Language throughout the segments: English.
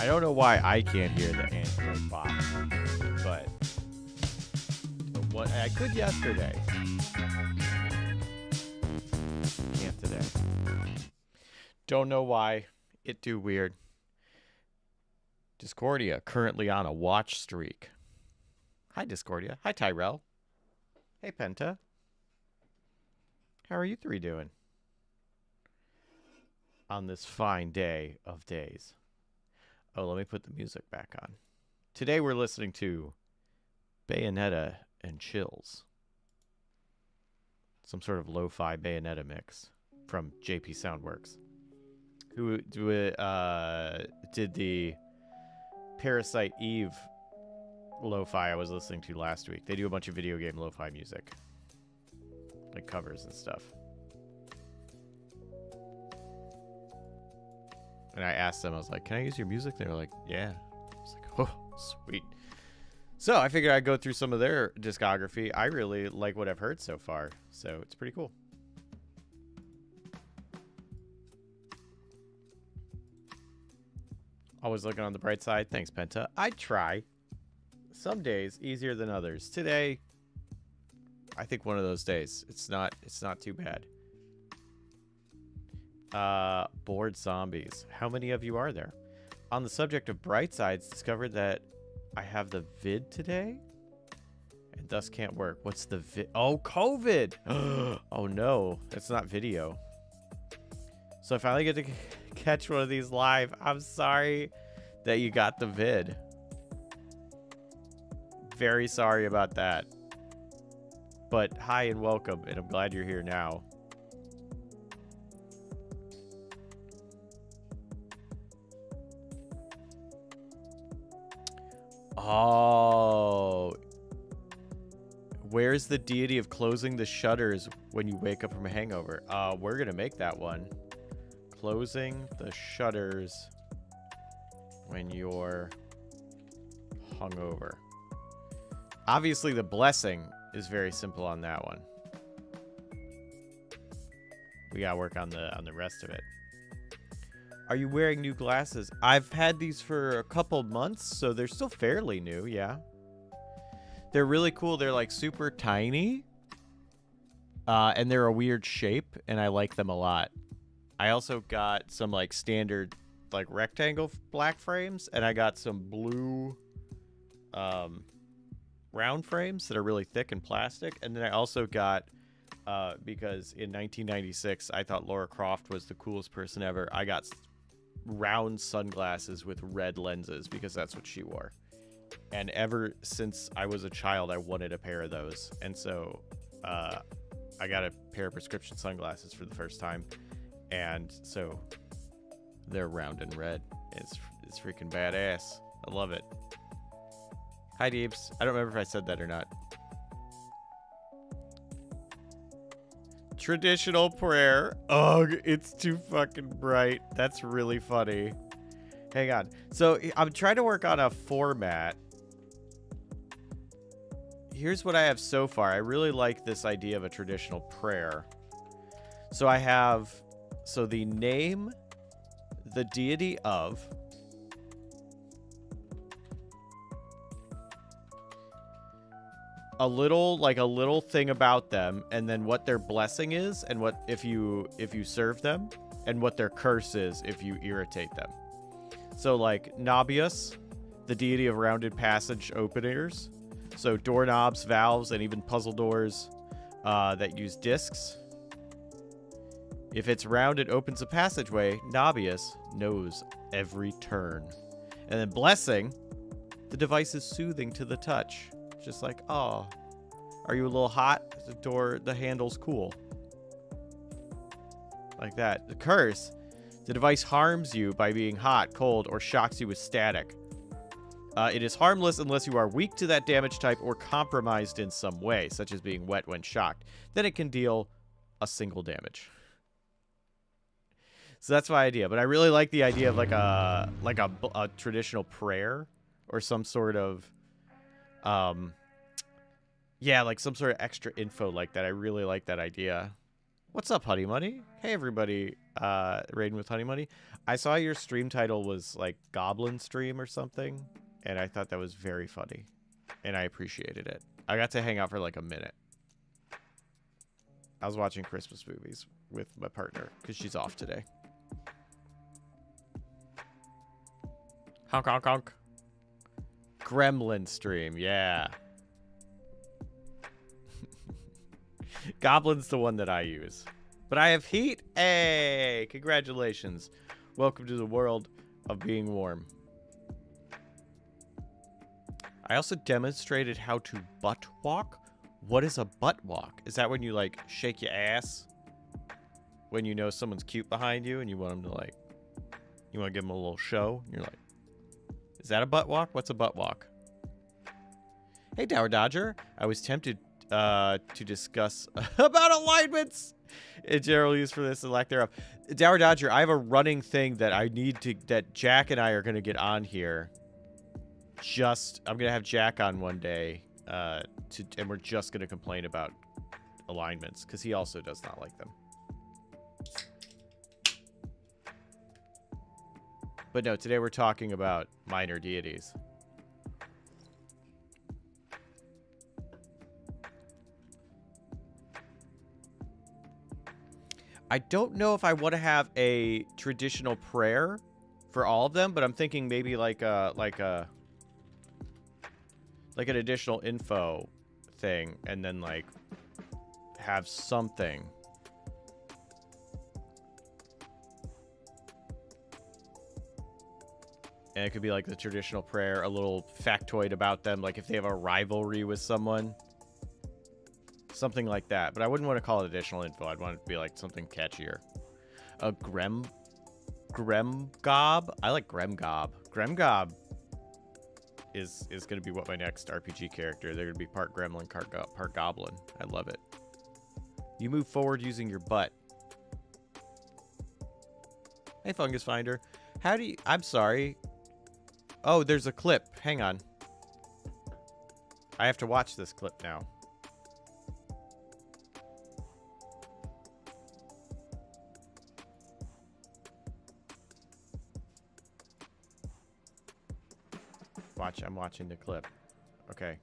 I don't know why I can't hear the Android bot, but what I could yesterday. Can't today. Don't know why. It do weird. Discordia currently on a watch streak. Hi, Discordia. Hi, Tyrell. Hey, Penta. How are you three doing on this fine day of days? Oh, let me put the music back on. Today we're listening to Bayonetta and Chills. Some sort of lo-fi Bayonetta mix from JP Soundworks, who did the Parasite Eve lo-fi I was listening to last week. They do a bunch of video game lo-fi music, like covers and stuff. And I asked them, I was like, can I use your music? They were like, yeah. I was like, oh, sweet. So I figured I'd go through some of their discography. I really like what I've heard so far, so it's pretty cool. Always looking on the bright side. Thanks, Penta. I try. Some days easier than others. Today, I think one of those days. It's not too bad. Bored zombies. How many of you are there? On the subject of bright sides, discovered that I have the vid today and thus can't work. What's the vid? Oh, COVID. Oh no, it's not video. So I finally get to catch one of these live. I'm sorry that you got the vid. Very sorry about that. But hi and welcome, and I'm glad you're here now. Oh. Where's the deity of closing the shutters when you wake up from a hangover? We're going to make that one. Closing the shutters when you're hungover. Obviously, the blessing is very simple on that one. We got to work on the rest of it. Are you wearing new glasses? I've had these for a couple months, so they're still fairly new, yeah. They're really cool. They're like super tiny. And they're a weird shape, and I like them a lot. I also got some like standard like rectangle black frames, and I got some blue round frames that are really thick and plastic. And then I also got, because in 1996, I thought Lara Croft was the coolest person ever, I got round sunglasses with red lenses because that's what she wore. And ever since I was a child, I wanted a pair of those. And so I got a pair of prescription sunglasses for the first time. And so they're round and red. It's freaking badass. I love it. Hi, Deeps. I don't remember if I said that or not. Traditional prayer. Ugh, it's too fucking bright. That's really funny. Hang on. So I'm trying to work on a format. Here's what I have so far. I really like this idea of a traditional prayer. So I have, so the name, the deity of, a little thing about them, and then what their blessing is, and what if you serve them, and what their curse is if you irritate them. So like Nabius, the deity of rounded passage openers. So doorknobs, valves, and even puzzle doors that use discs. If it's round, it opens a passageway. Nabius knows every turn. And then blessing, the device is soothing to the touch. Just like, oh, are you a little hot? The handle's cool. Like that. The curse, the device harms you by being hot, cold, or shocks you with static. It is harmless unless you are weak to that damage type or compromised in some way, such as being wet when shocked. Then it can deal a single damage. So that's my idea. But I really like the idea of like a traditional prayer or some sort of yeah, like some sort of extra info like that. I really like that idea. What's up, Honey Money? Hey, everybody. Raiding with Honey Money. I saw your stream title was like Goblin Stream or something, and I thought that was very funny, and I appreciated it. I got to hang out for like a minute. I was watching Christmas movies with my partner because she's off today. Honk, honk, honk. Gremlin Stream, yeah. Goblin's the one that I use. But I have heat. Hey, congratulations. Welcome to the world of being warm. I also demonstrated how to butt walk. What is a butt walk? Is that when you like shake your ass? When you know someone's cute behind you and you want them to like, you want to give them a little show? You're like, is that a butt walk? What's a butt walk? Hey, Dower Dodger. I was tempted to discuss about alignments in general use for this and lack thereof. Dower Dodger, I have a running thing that I need to, that Jack and I are going to get on here. I'm going to have Jack on one day, and we're just going to complain about alignments, because he also does not like them. But no, today we're talking about minor deities. I don't know if I want to have a traditional prayer for all of them, but I'm thinking maybe like an additional info thing, and then like have something. And it could be like the traditional prayer, a little factoid about them, like if they have a rivalry with someone. Something like that. But I wouldn't want to call it additional info. I'd want it to be like something catchier. A Gremgob? I like Gremgob. Gremgob is going to be what my next RPG character. They're going to be part gremlin, part goblin. I love it. You move forward using your butt. Hey, Fungus Finder. How do you... I'm sorry. Oh, there's a clip. Hang on. I have to watch this clip now. I'm watching the clip. Okay.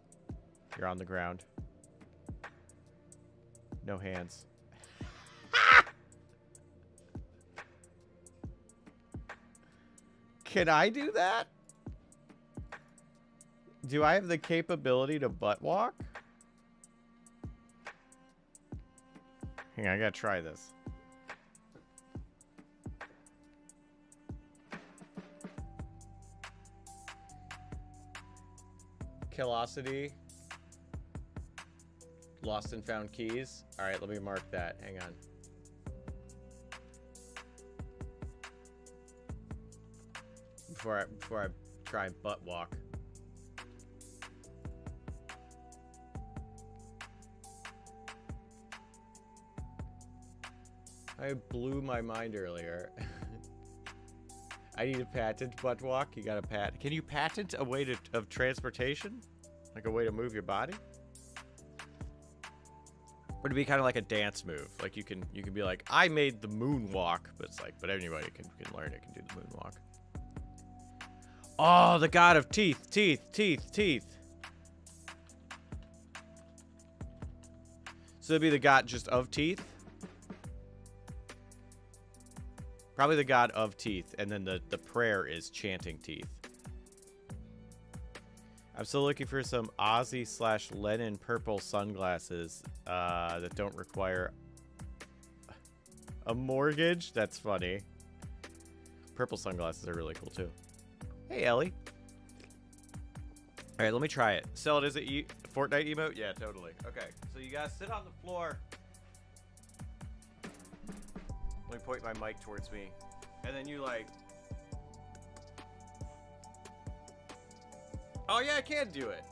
You're on the ground. No hands. Can I do that? Do I have the capability to butt walk? Hang on, I gotta try this. Killosity. Lost and found keys. Alright, let me mark that. Hang on. Before I try and butt walk. I blew my mind earlier. I need a patent butt walk. You got a patent. Can you patent a way of transportation? Like a way to move your body? Or to be kind of like a dance move. Like you can be like, I made the moonwalk, but it's like, but anybody can learn it, can do the moonwalk. Oh, the god of teeth. So it'd be the god just of teeth? Probably the god of teeth, and then the prayer is chanting teeth. I'm still looking for some Ozzy/Lennon purple sunglasses that don't require a mortgage. That's funny. Purple sunglasses are really cool too. Hey, Ellie. All right, let me try it. Sell it as a Fortnite emote? Yeah, totally. Okay, so you guys sit on the floor. Let me point my mic towards me. And then you like... Oh yeah, I can do it.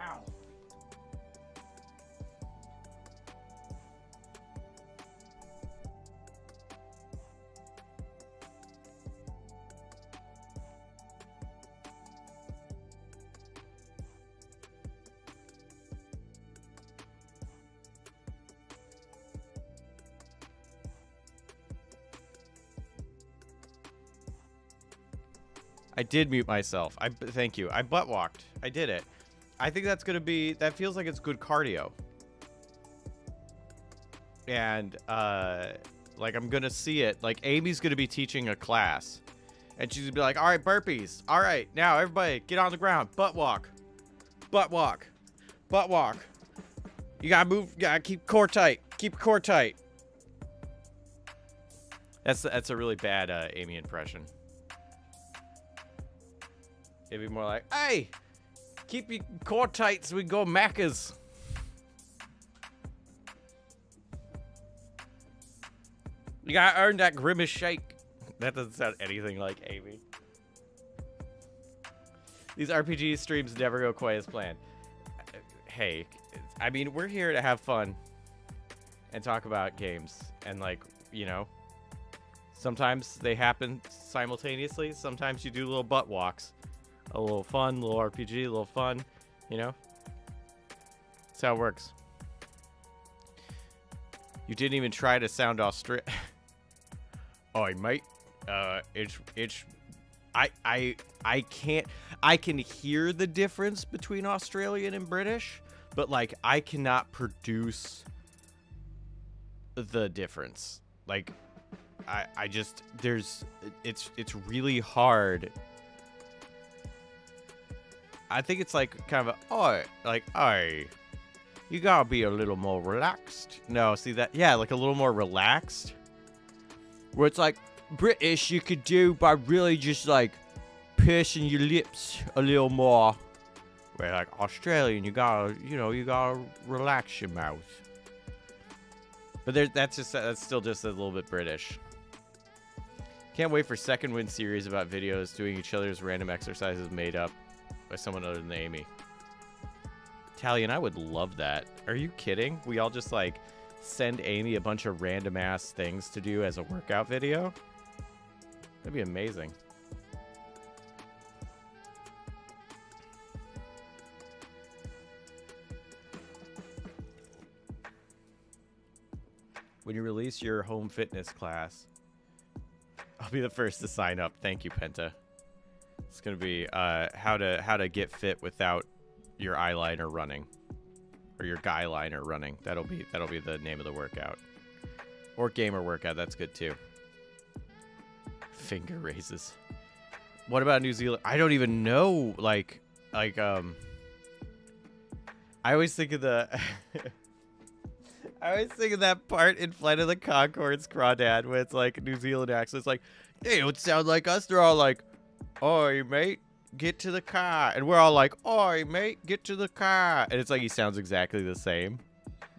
Ow. I did mute myself. Thank you. I butt walked. I did it. I think that's gonna be. That feels like it's good cardio. And like I'm gonna see it. Like Amy's gonna be teaching a class, and she's gonna be like, "All right, burpees. All right, now everybody get on the ground. Butt walk. Butt walk. Butt walk. You gotta move. You gotta keep core tight. Keep core tight." That's a really bad Amy impression. It'd be more like, "Hey, keep your core tight so we can go Macca's." You gotta earn that grimace shake. That doesn't sound anything like Amy. These RPG streams never go quite as planned. Hey, I mean, we're here to have fun and talk about games. And, like, you know, sometimes they happen simultaneously. Sometimes you do little butt walks. A little fun, little RPG, a little fun, you know? That's how it works. You didn't even try to sound Australian. Oh, mate. I can hear the difference between Australian and British, but like I cannot produce the difference. Like I just it's really hard. I think it's like kind of you gotta be a little more relaxed. No, see that? Yeah, like a little more relaxed. Where it's like British you could do by really just like piercing your lips a little more. Where like Australian, you gotta relax your mouth. But that's still just a little bit British. Can't wait for second win series about videos doing each other's random exercises made up by someone other than Amy. Italian, I would love that. Are you kidding? We all just like send Amy a bunch of random ass things to do as a workout video? That'd be amazing. When you release your home fitness class, I'll be the first to sign up. Thank you, Penta. It's gonna be how to get fit without your eyeliner running, or your guy liner running. That'll be the name of the workout, or gamer workout. That's good too. Finger raises. What about New Zealand? I don't even know. Like I always think of the. I always think of that part in Flight of the Conchords, Crawdad, where it's like New Zealand accent. It's like, they don't sound like us. They're all like, "Oi, mate, get to the car." And we're all like, "Oi, mate, get to the car." And it's like he sounds exactly the same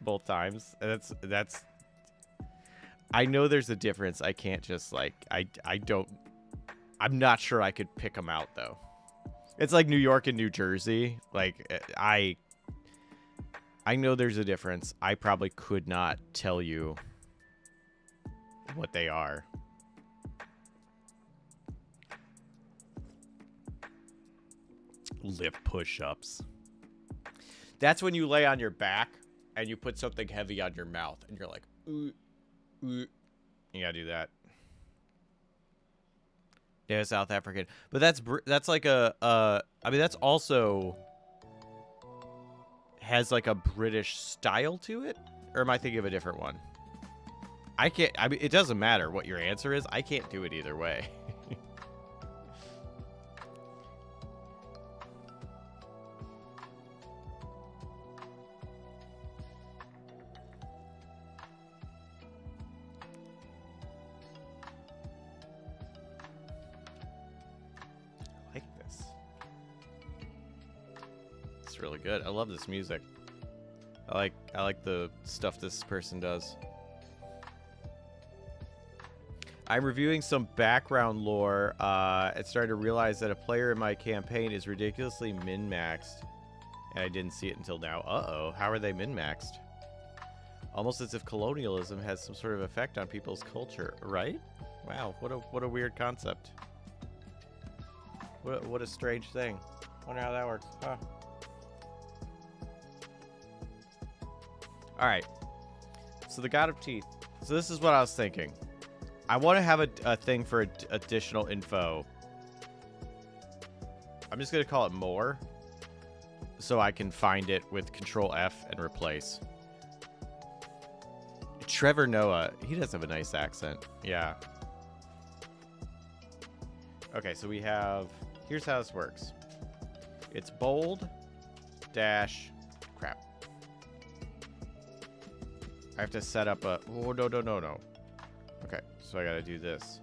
both times. And that's I know there's a difference. I can't just like, I'm not sure I could pick them out though. It's like New York and New Jersey. Like I know there's a difference. I probably could not tell you what they are. Lip push-ups. That's when you lay on your back and you put something heavy on your mouth and you're like, ooh, ooh. You gotta do that. Yeah, South African. But that's like I mean, that's also has like a British style to it, or am I thinking of a different one? I mean, it doesn't matter what your answer is. I can't do it either way. I like this. It's really good. I love this music. I like the stuff this person does. I'm reviewing some background lore and started to realize that a player in my campaign is ridiculously min-maxed. And I didn't see it until now. Uh-oh. How are they min-maxed? Almost as if colonialism has some sort of effect on people's culture, right? Wow, what a weird concept. What a strange thing. Wonder how that works. Huh. Alright. So the God of Teeth. So this is what I was thinking. I want to have a thing for additional info I'm just going to call it more so I can find it with Control F and replace. Trevor Noah, he does have a nice accent. Yeah. Okay, so we have, here's how this works. It's bold, dash, crap. I have to set up a, oh, no. Okay, so I gotta do this.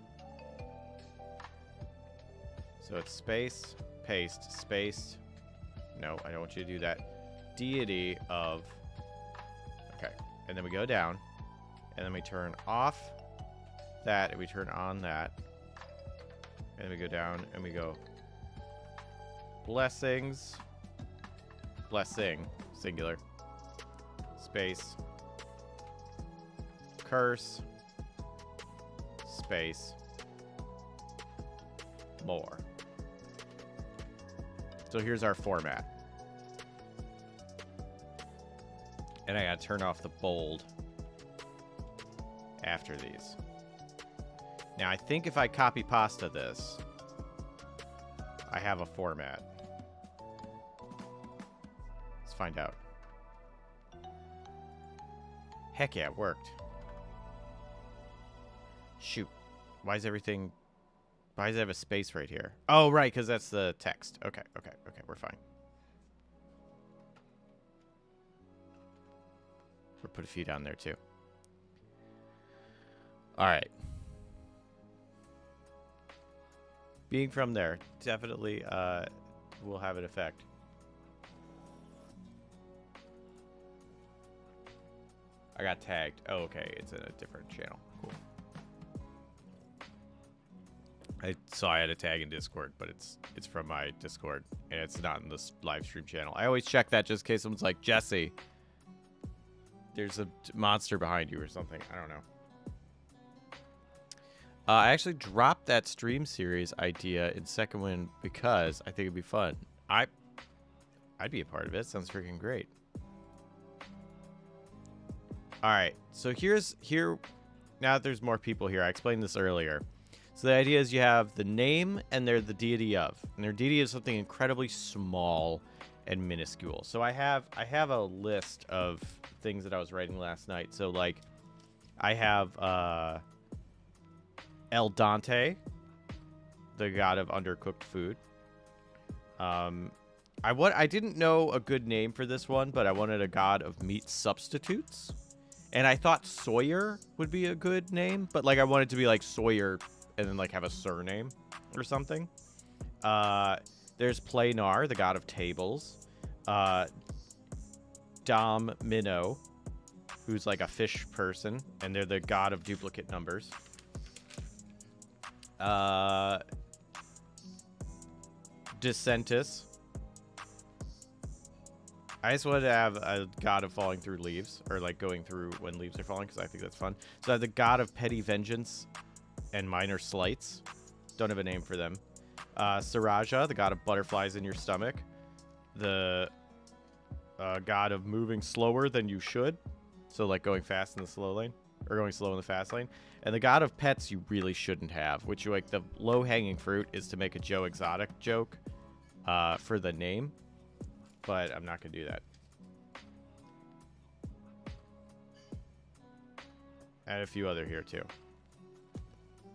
So it's space, paste, space. No, I don't want you to do that. Deity of, okay. And then we go down, and then we turn off that, and we turn on that. And we go down, and we go blessings, blessing, singular, space, curse, space, more. So here's our format. And I gotta turn off the bold after these. Now, I think if I copy pasta this, I have a format. Let's find out. Heck yeah, it worked. Shoot. Why does it have a space right here? Oh, right, because that's the text. Okay, we're fine. We'll put a few down there, too. All right. Being from there definitely will have an effect. I got tagged. Oh, okay. It's in a different channel. Cool. I saw I had a tag in Discord, but it's from my Discord, and it's not in this live stream channel. I always check that just in case someone's like, Jesse, there's a monster behind you or something. I don't know. I actually dropped that stream series idea in Second Wind because I think it'd be fun. I'd be a part of it. Sounds freaking great. All right, so now that there's more people here, I explained this earlier. So the idea is you have the name and they're the deity of, and their deity is something incredibly small and minuscule. So I have a list of things that I was writing last night. So like, I have El Dante, the god of undercooked food. I didn't know a good name for this one, but I wanted a god of meat substitutes. And I thought Sawyer would be a good name, but like I wanted to be like Sawyer and then like have a surname or something. There's Planar, the god of tables. Dom Minnow, who's like a fish person, and they're the god of duplicate numbers. Dissentus. I just wanted to have a god of falling through leaves, or like going through when leaves are falling, because I think that's fun. So I have the god of petty vengeance and minor slights. Don't have a name for them. Saraja, the god of butterflies in your stomach. The god of moving slower than you should. So like going fast in the slow lane, or going slow in the fast lane. And the god of pets you really shouldn't have, which like the low-hanging fruit is to make a Joe Exotic joke for the name. But I'm not going to do that. And a few other here, too.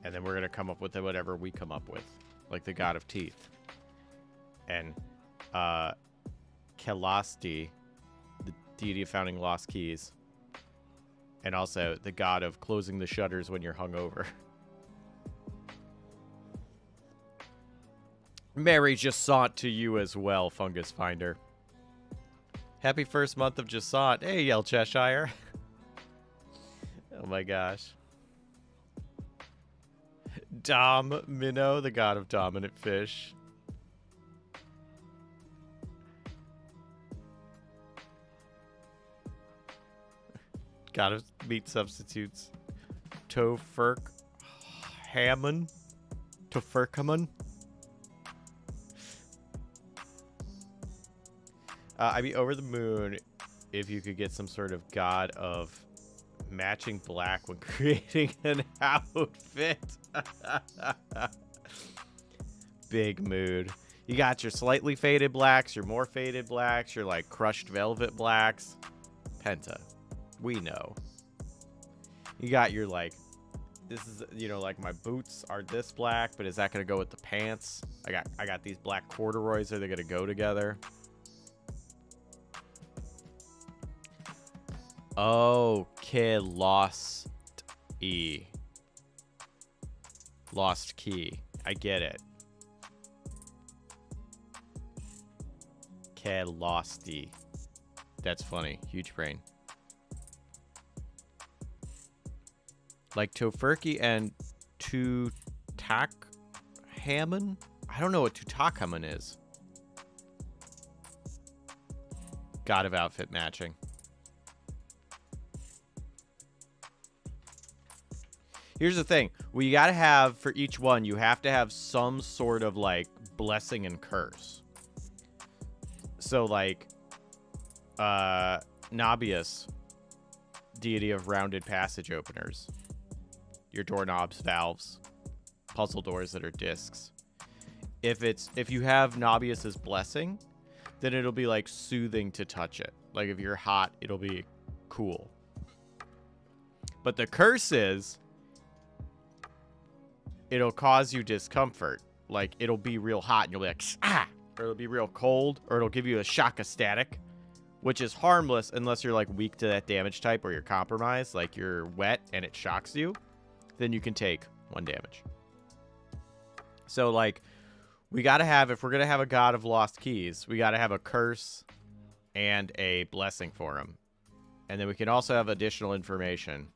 And then we're going to come up with whatever we come up with. Like the god of teeth. And Kelasti, the deity of founding lost keys. And also the god of closing the shutters when you're hungover. Merry Jasant to you as well, Fungus Finder. Happy first month of Jasant. Hey, Yell Cheshire. Oh my gosh. Dom Minnow, the god of dominant fish. God of meat substitutes. Tofurk Hammond. Tofurkaman. I'd be over the moon if you could get some sort of god of matching black when creating an outfit. Big mood. You got your slightly faded blacks, your more faded blacks, your like crushed velvet blacks. Penta. We know. You got your like, this is, you know, like my boots are this black, but is that going to go with the pants? I got these black corduroys. Are they going to go together? Okay, lost E. Lost key. I get it. Okay, lost E. That's funny. Huge brain. Like Tofurky and Tutankhamun? I don't know what Tutankhamun is. God of outfit matching. Here's the thing. We gotta have, for each one, you have to have some sort of, like, blessing and curse. So, like, Nabius, deity of rounded passage openers. Your doorknobs, valves, puzzle doors that are discs. If you have Nabius's blessing, then it'll be, like, soothing to touch it. Like, if you're hot, it'll be cool. But the curse is, it'll cause you discomfort. Like, it'll be real hot, and you'll be like, ah! Or it'll be real cold, or it'll give you a shock of static, which is harmless unless you're, like, weak to that damage type, or you're compromised. Like, you're wet, and it shocks you. Then you can take 1 damage. So, like, we gotta have, if we're gonna have a God of Lost Keys, we gotta have a curse and a blessing for him. And then we can also have additional information.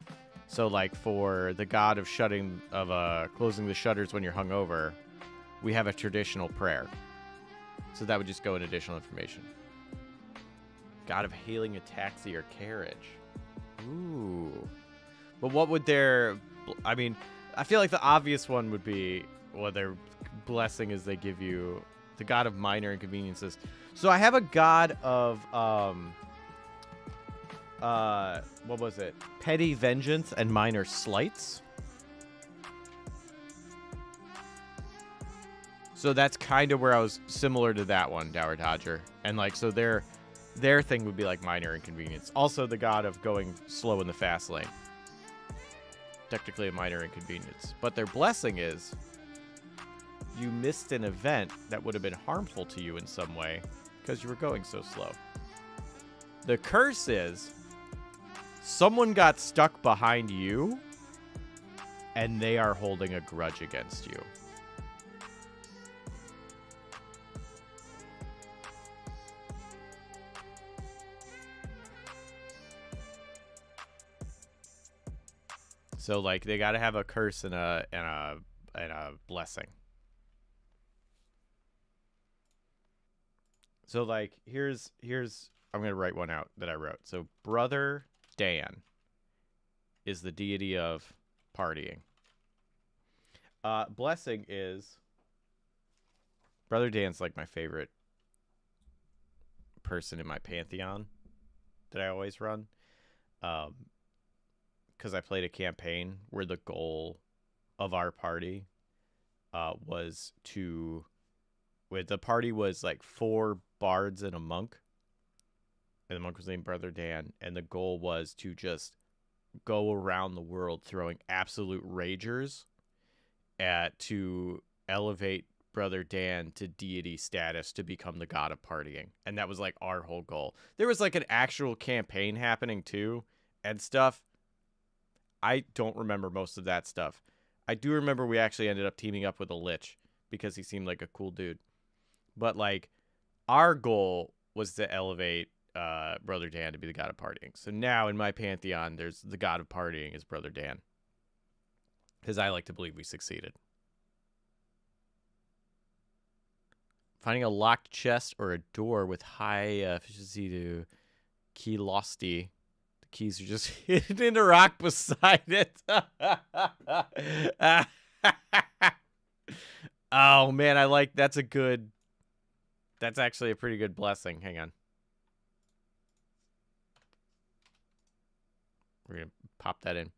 So, like, for the God of closing the shutters when you're hungover, we have a traditional prayer. So that would just go in additional information. God of hailing a taxi or carriage. Ooh. But what would their... I mean, I feel like the obvious one would be, well, their blessing is they give you the God of minor inconveniences. So I have a God of, what was it? Petty vengeance and minor slights. So that's kind of where I was similar to that one, Dower Dodger. And like, so their thing would be like minor inconvenience. Also the God of going slow in the fast lane. Technically a minor inconvenience. But their blessing is you missed an event that would have been harmful to you in some way because you were going so slow. The curse is someone got stuck behind you and they are holding a grudge against you. So like they got to have a curse and a blessing. So like here's I'm going to write one out that I wrote. So Brother Dan is the deity of partying. Blessing is Brother Dan's like my favorite person in my Pantheon that I always run. Because I played a campaign where the goal of our party was to... the party was like 4 bards and a monk. And the monk was named Brother Dan. And the goal was to just go around the world throwing absolute ragers to elevate Brother Dan to deity status to become the god of partying. And that was like our whole goal. There was like an actual campaign happening too and stuff. I don't remember most of that stuff. I do remember we actually ended up teaming up with a lich because he seemed like a cool dude. But like our goal was to elevate Brother Dan to be the god of partying. So now in my Pantheon, there's the god of partying is Brother Dan. Because I like to believe we succeeded. Finding a locked chest or a door with high efficiency to key losty. The keys are just hidden in a rock beside it. Oh man, I like that's actually a pretty good blessing. Hang on. We're gonna pop that in.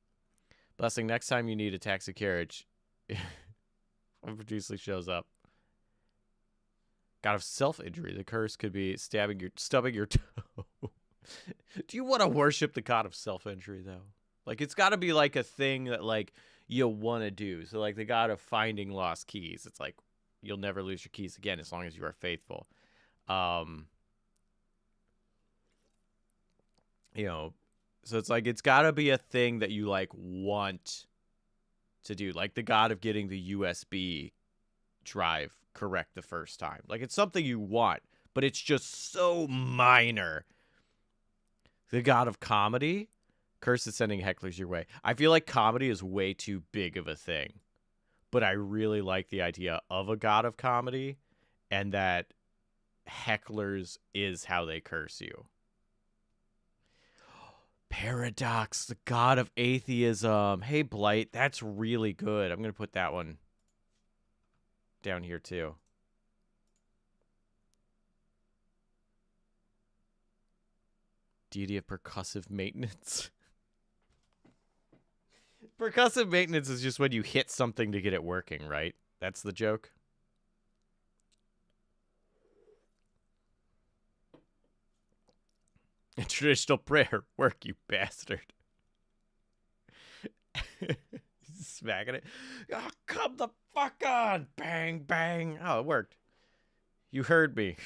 Blessing, next time you need a taxi carriage, when Producely shows up. God of self-injury. The curse could be stubbing your toe. Do you want to worship the god of self-injury though? Like, it's got to be like a thing that like you want to do. So like the god of finding lost keys. It's like you'll never lose your keys again as long as you are faithful. You know, so it's like it's got to be a thing that you like want to do. Like the god of getting the USB drive correct the first time. Like it's something you want, but it's just so minor. The god of comedy, curse is sending hecklers your way. I feel like comedy is way too big of a thing, but I really like the idea of a god of comedy, and that hecklers is how they curse you. Paradox, the god of atheism. Hey, Blight, that's really good. I'm going to put that one down here too. Deity of percussive maintenance. Percussive maintenance is just when you hit something to get it working, right? That's the joke. A traditional prayer. Work, you bastard. Smacking it. Oh, come the fuck on. Bang, bang. Oh, it worked. You heard me.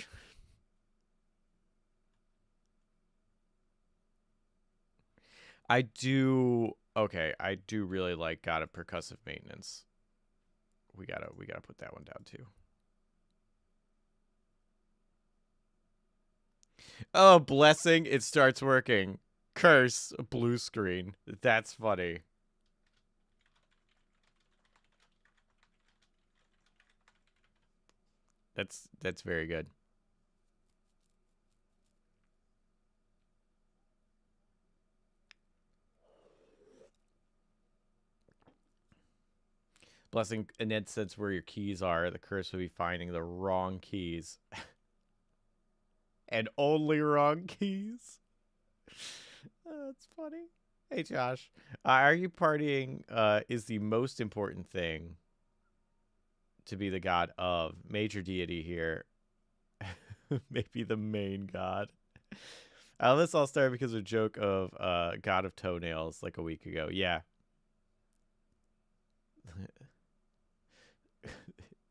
I do really like God of percussive maintenance. We gotta put that one down too. Oh, blessing, it starts working. Curse, blue screen. That's funny. That's very good. Blessing, in that sense, where your keys are, the curse will be finding the wrong keys. And only wrong keys. That's funny. Hey, Josh. Are you partying is the most important thing to be the god of. Major deity here. Maybe the main god. This all started because of a joke of god of toenails like a week ago. Yeah.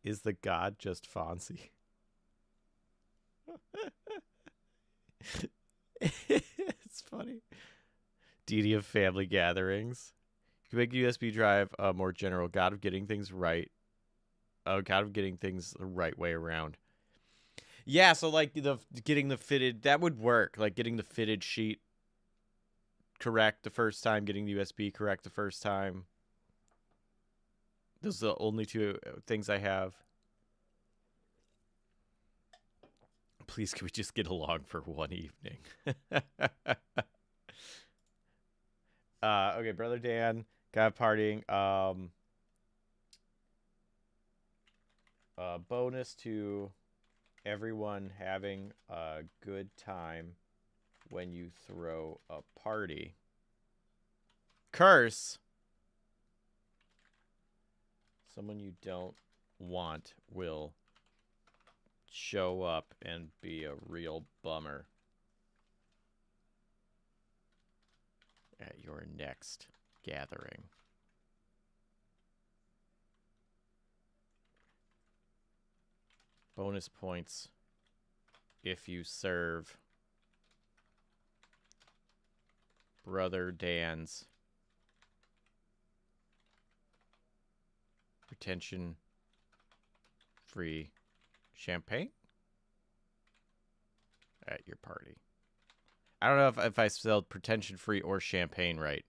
Is the god just Fonzie? It's funny. Deity of family gatherings. You can make USB drive a more general god of getting things right. God of getting things the right way around. Yeah, so like getting the fitted, that would work. Like getting the fitted sheet correct the first time, getting the USB correct the first time. Those are the only two things I have. Please, can we just get along for one evening? Okay, Brother Dan, God partying. Bonus to everyone having a good time when you throw a party. Curse. Someone you don't want will show up and be a real bummer at your next gathering. Bonus points if you serve Brother Dan's retention free champagne at your party. I don't know if I spelled pretension free or champagne right.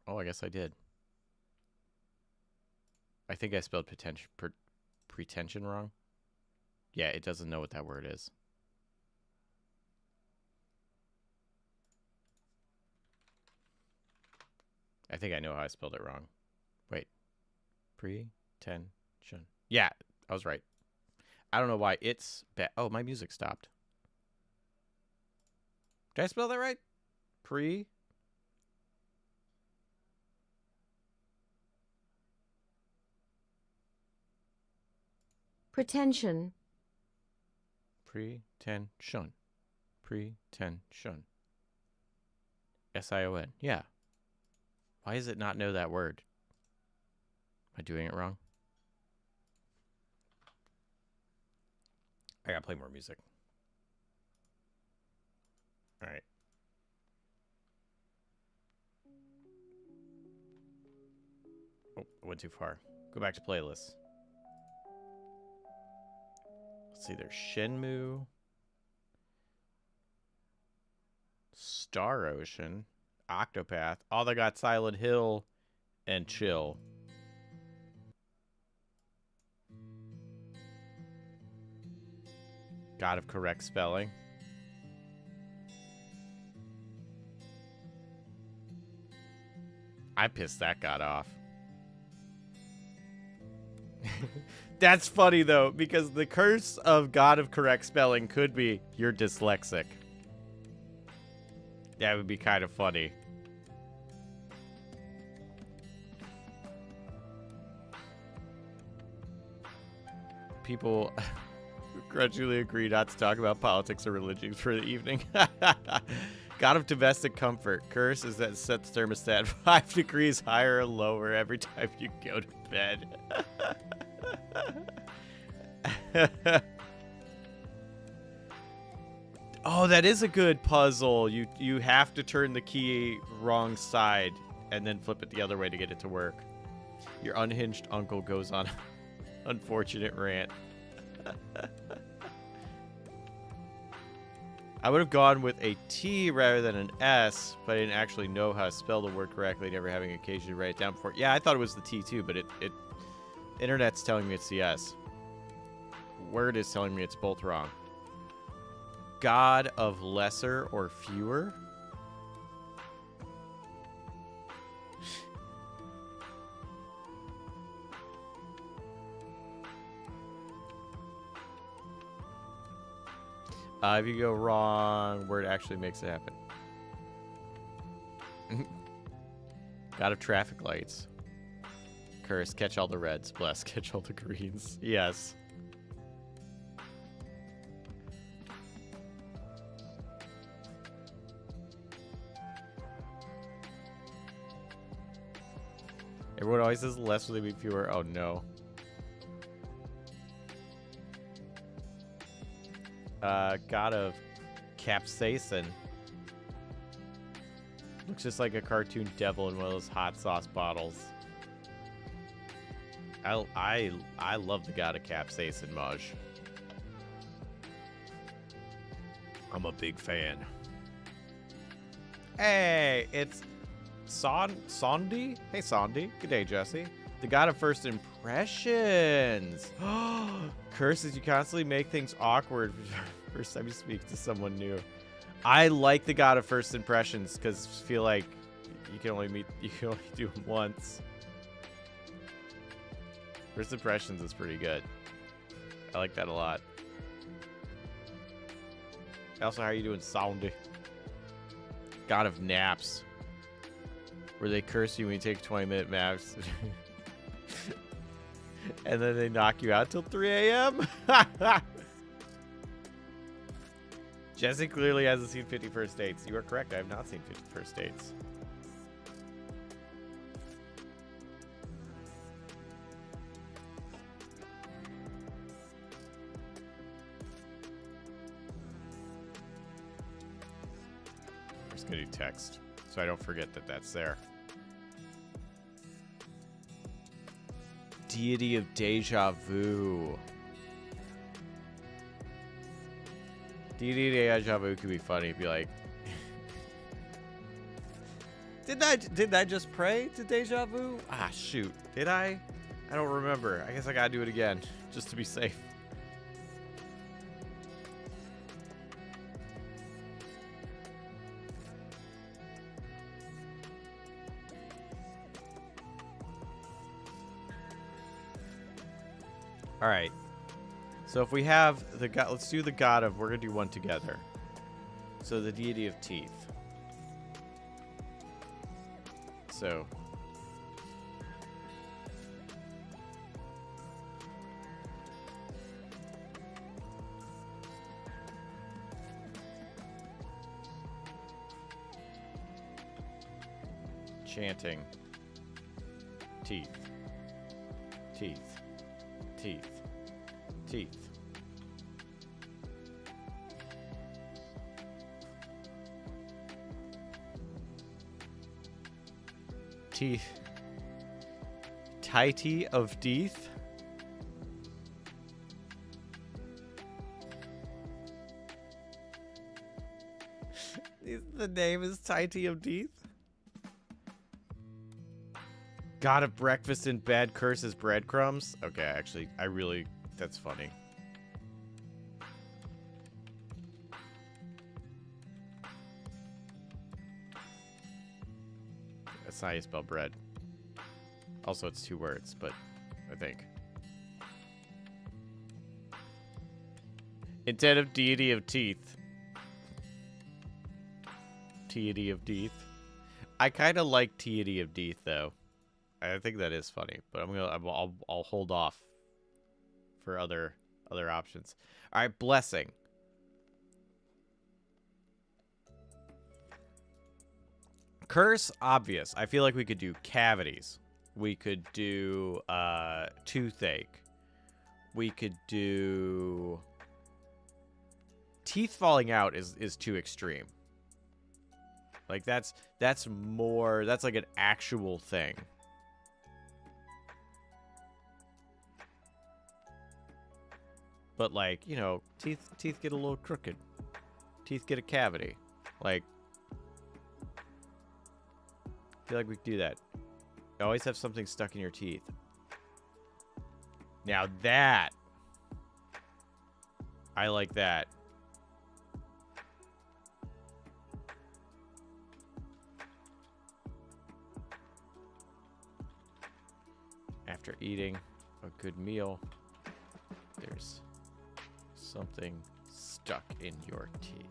Oh, I guess I did. I think I spelled pretension wrong. Yeah, it doesn't know what that word is. I think I know how I spelled it wrong. Wait. Pretension. Yeah, I was right. I don't know why it's bad. Oh, my music stopped. Did I spell that right? Pretension. Pretension. Pretension. S-I-O-N. Yeah. Why does it not know that word? Am I doing it wrong? I gotta play more music. All right. Oh, I went too far. Go back to playlists. Let's see, there's Shenmue, Star Ocean, Octopath. All they got Silent Hill and Chill. God of correct spelling. I pissed that god off. That's funny, though, because the curse of God of correct spelling could be you're dyslexic. That would be kind of funny. People grudgingly agree not to talk about politics or religion for the evening. God of domestic comfort. Curse is that sets thermostat 5 degrees higher or lower every time you go to bed. Oh, that is a good puzzle. You have to turn the key wrong side and then flip it the other way to get it to work. Your unhinged uncle goes on unfortunate rant. I would have gone with a T rather than an S, but I didn't actually know how to spell the word correctly, never having occasion to write it down before. Yeah, I thought it was the T too, but internet's telling me it's the S. Word is telling me it's both wrong. God of lesser or fewer? If you go wrong, word actually makes it happen. God of traffic lights. Curse, catch all the reds. Bless, catch all the greens. Yes. Everyone always says less will they be fewer. Oh no. God of capsaicin. Looks just like a cartoon devil in one of those hot sauce bottles. I love the God of capsaicin, Maj. I'm a big fan. Hey, it's Sondi? Hey, Sondi. Good day, Jesse. The God of first impressions. Curses, you constantly make things awkward first time you speak to someone new. I like the God of first impressions because I feel like you can only do them once. First impressions is pretty good. I like that a lot. Also, how are you doing, Soundy? God of naps. Where they curse you when you take 20-minute naps. And then they knock you out till 3 a.m.? Jesse clearly hasn't seen 50 First Dates. You are correct. I have not seen 50 First Dates. I'm just going to do text so I don't forget that that's there. Deity of Deja Vu. Deity of Deja Vu could be funny. It'd be like, did I just pray to Deja Vu? Ah, shoot. Did I? I don't remember. I guess I gotta do it again just to be safe. All right. So if we have the God, let's do the God of, we're going to do one together. So the deity of teeth. So. Enchanting. Teeth. Teeth. Teeth. Teeth. Teeth. Deity of Deeth. The name is Deity of Deeth. God of breakfast and bed curses breadcrumbs. Okay, actually, that's funny. That's not how you spell bread. Also, it's 2 words, but I think. Instead of deity of teeth. Deity of Deeth. I kind of like Deity of Deeth, though. I think that is funny, but I'll hold off for other options. All right, blessing. Curse, obvious. I feel like we could do cavities. We could do toothache. We could do teeth falling out is too extreme. Like that's like an actual thing. But like, you know, teeth get a little crooked. Teeth get a cavity. Like, I feel like we could do that. You always have something stuck in your teeth. Now that, I like that. After eating a good meal, there's something stuck in your teeth.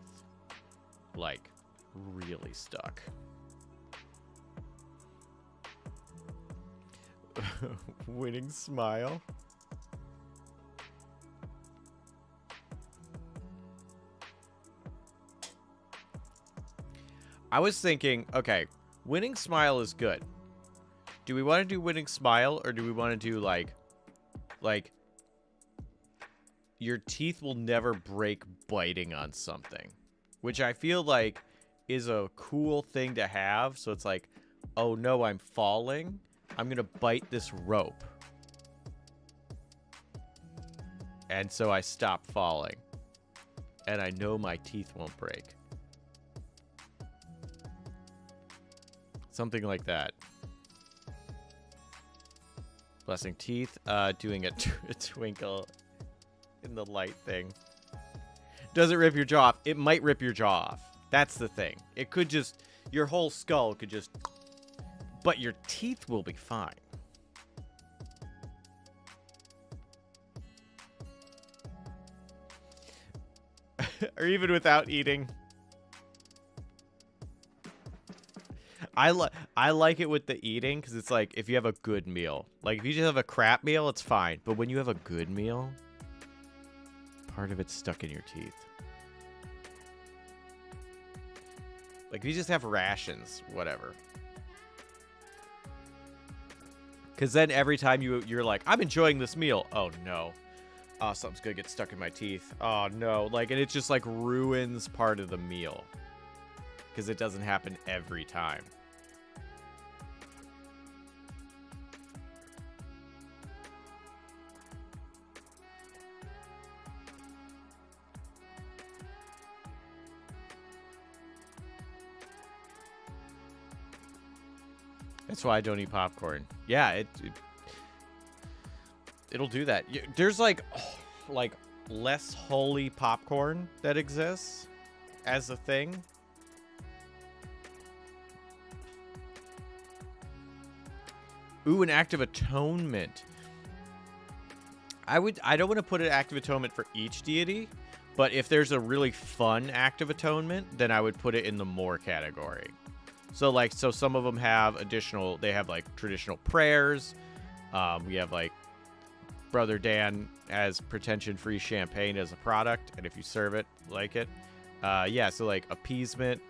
Like, really stuck. Winning smile. I was thinking, okay, winning smile is good. Do we want to do winning smile, or do we want to do like your teeth will never break biting on something, which I feel like is a cool thing to have. So it's like, oh no, I'm falling. I'm going to bite this rope. And so I stop falling. And I know my teeth won't break. Something like that. Blessing teeth. Doing a twinkle in the light thing. Does it rip your jaw off? It might rip your jaw off. That's the thing. It could just... Your whole skull could just... But your teeth will be fine. Or even without eating. I like it with the eating, because it's like, if you have a good meal. Like, if you just have a crap meal, it's fine. But when you have a good meal, part of it's stuck in your teeth. Like, if you just have rations, whatever. Because then every time you're like, I'm enjoying this meal. Oh, no. Oh, something's going to get stuck in my teeth. Oh, no. Like, and it just, like, ruins part of the meal. Because it doesn't happen every time. That's why I don't eat popcorn. Yeah, it'll do that. There's like less holy popcorn that exists as a thing. Ooh, an act of atonement. I don't want to put an act of atonement for each deity, but if there's a really fun act of atonement, then I would put it in the more category. So some of them have they have like traditional prayers. We have like Brother Dan has pretension-free champagne as a product, and if you serve it, like it. Yeah, so like appeasement.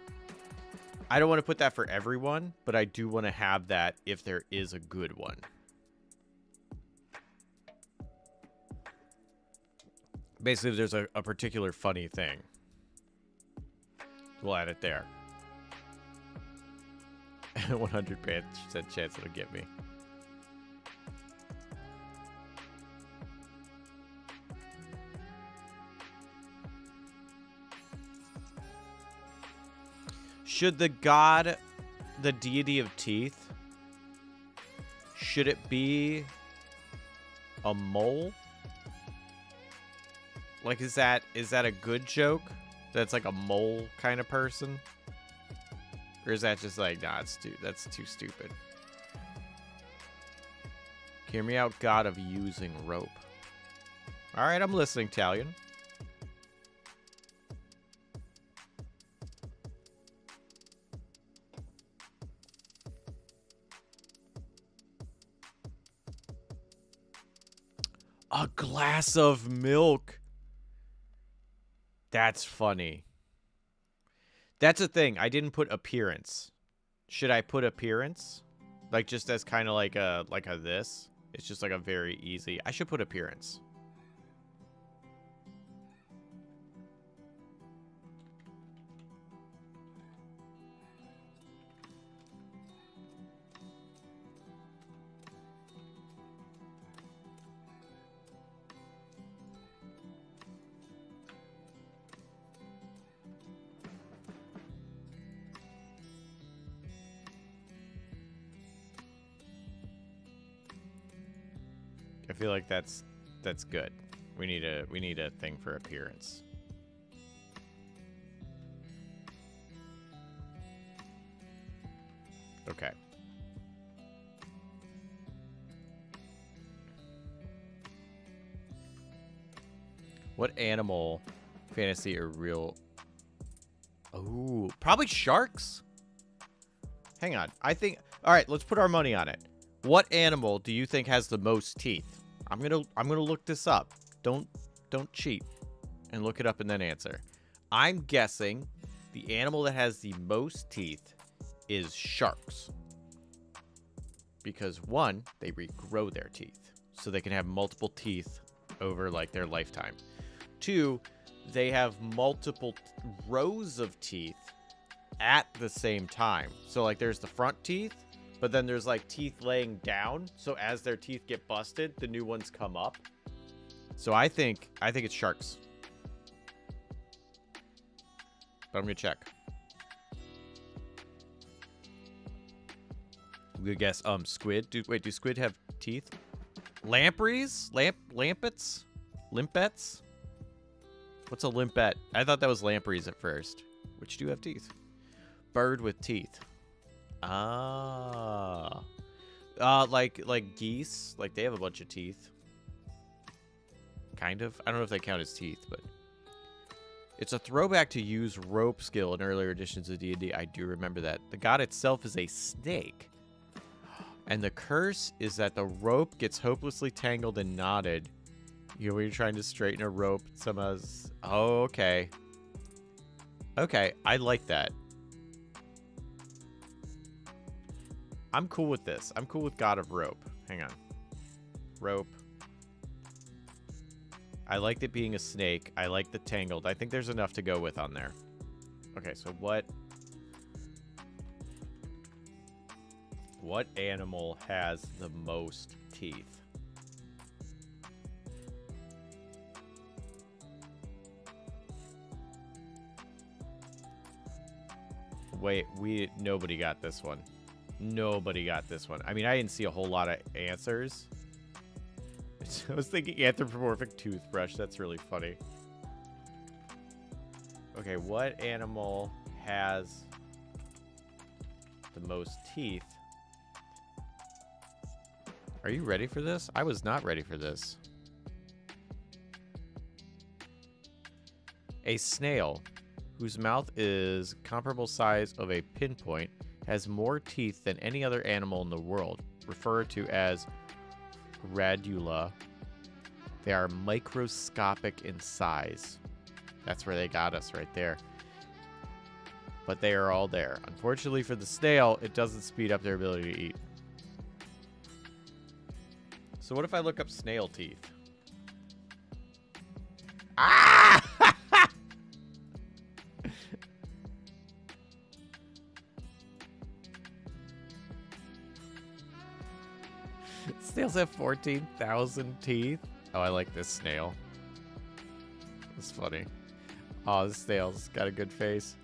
I don't want to put that for everyone, but I do want to have that if there is a good one. Basically, if there's a particular funny thing, we'll add it there. 100% chance it'll get me. Should the god, the deity of teeth, should it be a mole? Like, is that a good joke? That's like a mole kind of person? Or is that just like, nah, that's too stupid. Hear me out, god of using rope. All right, I'm listening, Talion. A glass of milk. That's funny. That's a thing. I didn't put appearance. Should I put appearance? Like just as kind of like a this? It's just like a very easy. I should put appearance. I feel like that's good. We need a thing for appearance. Okay. What animal, fantasy or real? Oh, probably sharks. Hang on. I think. All right, let's put our money on it. What animal do you think has the most teeth? I'm gonna look this up. Don't cheat and look it up and then answer. I'm guessing the animal that has the most teeth is sharks. Because one, they regrow their teeth, so they can have multiple teeth over like their lifetime. Two, they have multiple rows of teeth at the same time. So like there's the front teeth, but then there's like teeth laying down. So as their teeth get busted, the new ones come up. So I think it's sharks. But I'm gonna check. I'm gonna guess squid. Wait, do squid have teeth? Lampreys? Lampets? Limpets? What's a limpet? I thought that was lampreys at first. Which do have teeth? Bird with teeth. Ah. Like geese. Like they have a bunch of teeth. Kind of. I don't know if they count as teeth, but it's a throwback to use rope skill in earlier editions of D&D. I do remember that. The god itself is a snake. And the curse is that the rope gets hopelessly tangled and knotted. You know when you're trying to straighten a rope, somehow. Oh, okay. Okay, I like that. I'm cool with this. I'm cool with God of Rope. Hang on. Rope. I liked it being a snake. I like the tangled. I think there's enough to go with on there. Okay, so what animal has the most teeth? Wait, nobody got this one. Nobody got this one. I mean, I didn't see a whole lot of answers. I was thinking anthropomorphic toothbrush. That's really funny. Okay, what animal has the most teeth? Are you ready for this? I was not ready for this. A snail, whose mouth is comparable size of a pinpoint, has more teeth than any other animal in the world, referred to as radula. They are microscopic in size. That's where they got us right there. but they are all there. Unfortunately for the snail, it doesn't speed up their ability to eat. So what if I look up snail teeth? Ah! Snails have 14,000 teeth. Oh, I like this snail. That's funny. Oh, this snail's got a good face.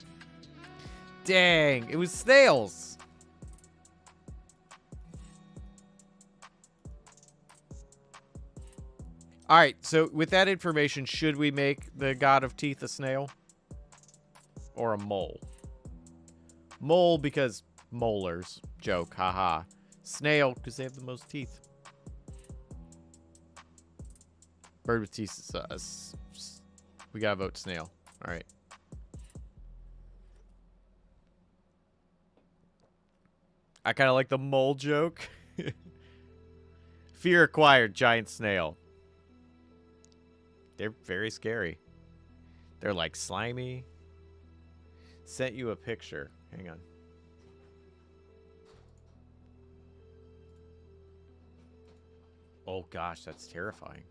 Dang, it was snails. All right, so with that information, should we make the god of teeth a snail? Or a mole? Mole because molars. Joke, haha. Snail because they have the most teeth. Bird with teeth is we gotta vote snail. All right. I kind of like the mole joke. Fear acquired, giant snail. They're very scary. They're like slimy. Sent you a picture. Hang on. Oh gosh, that's terrifying.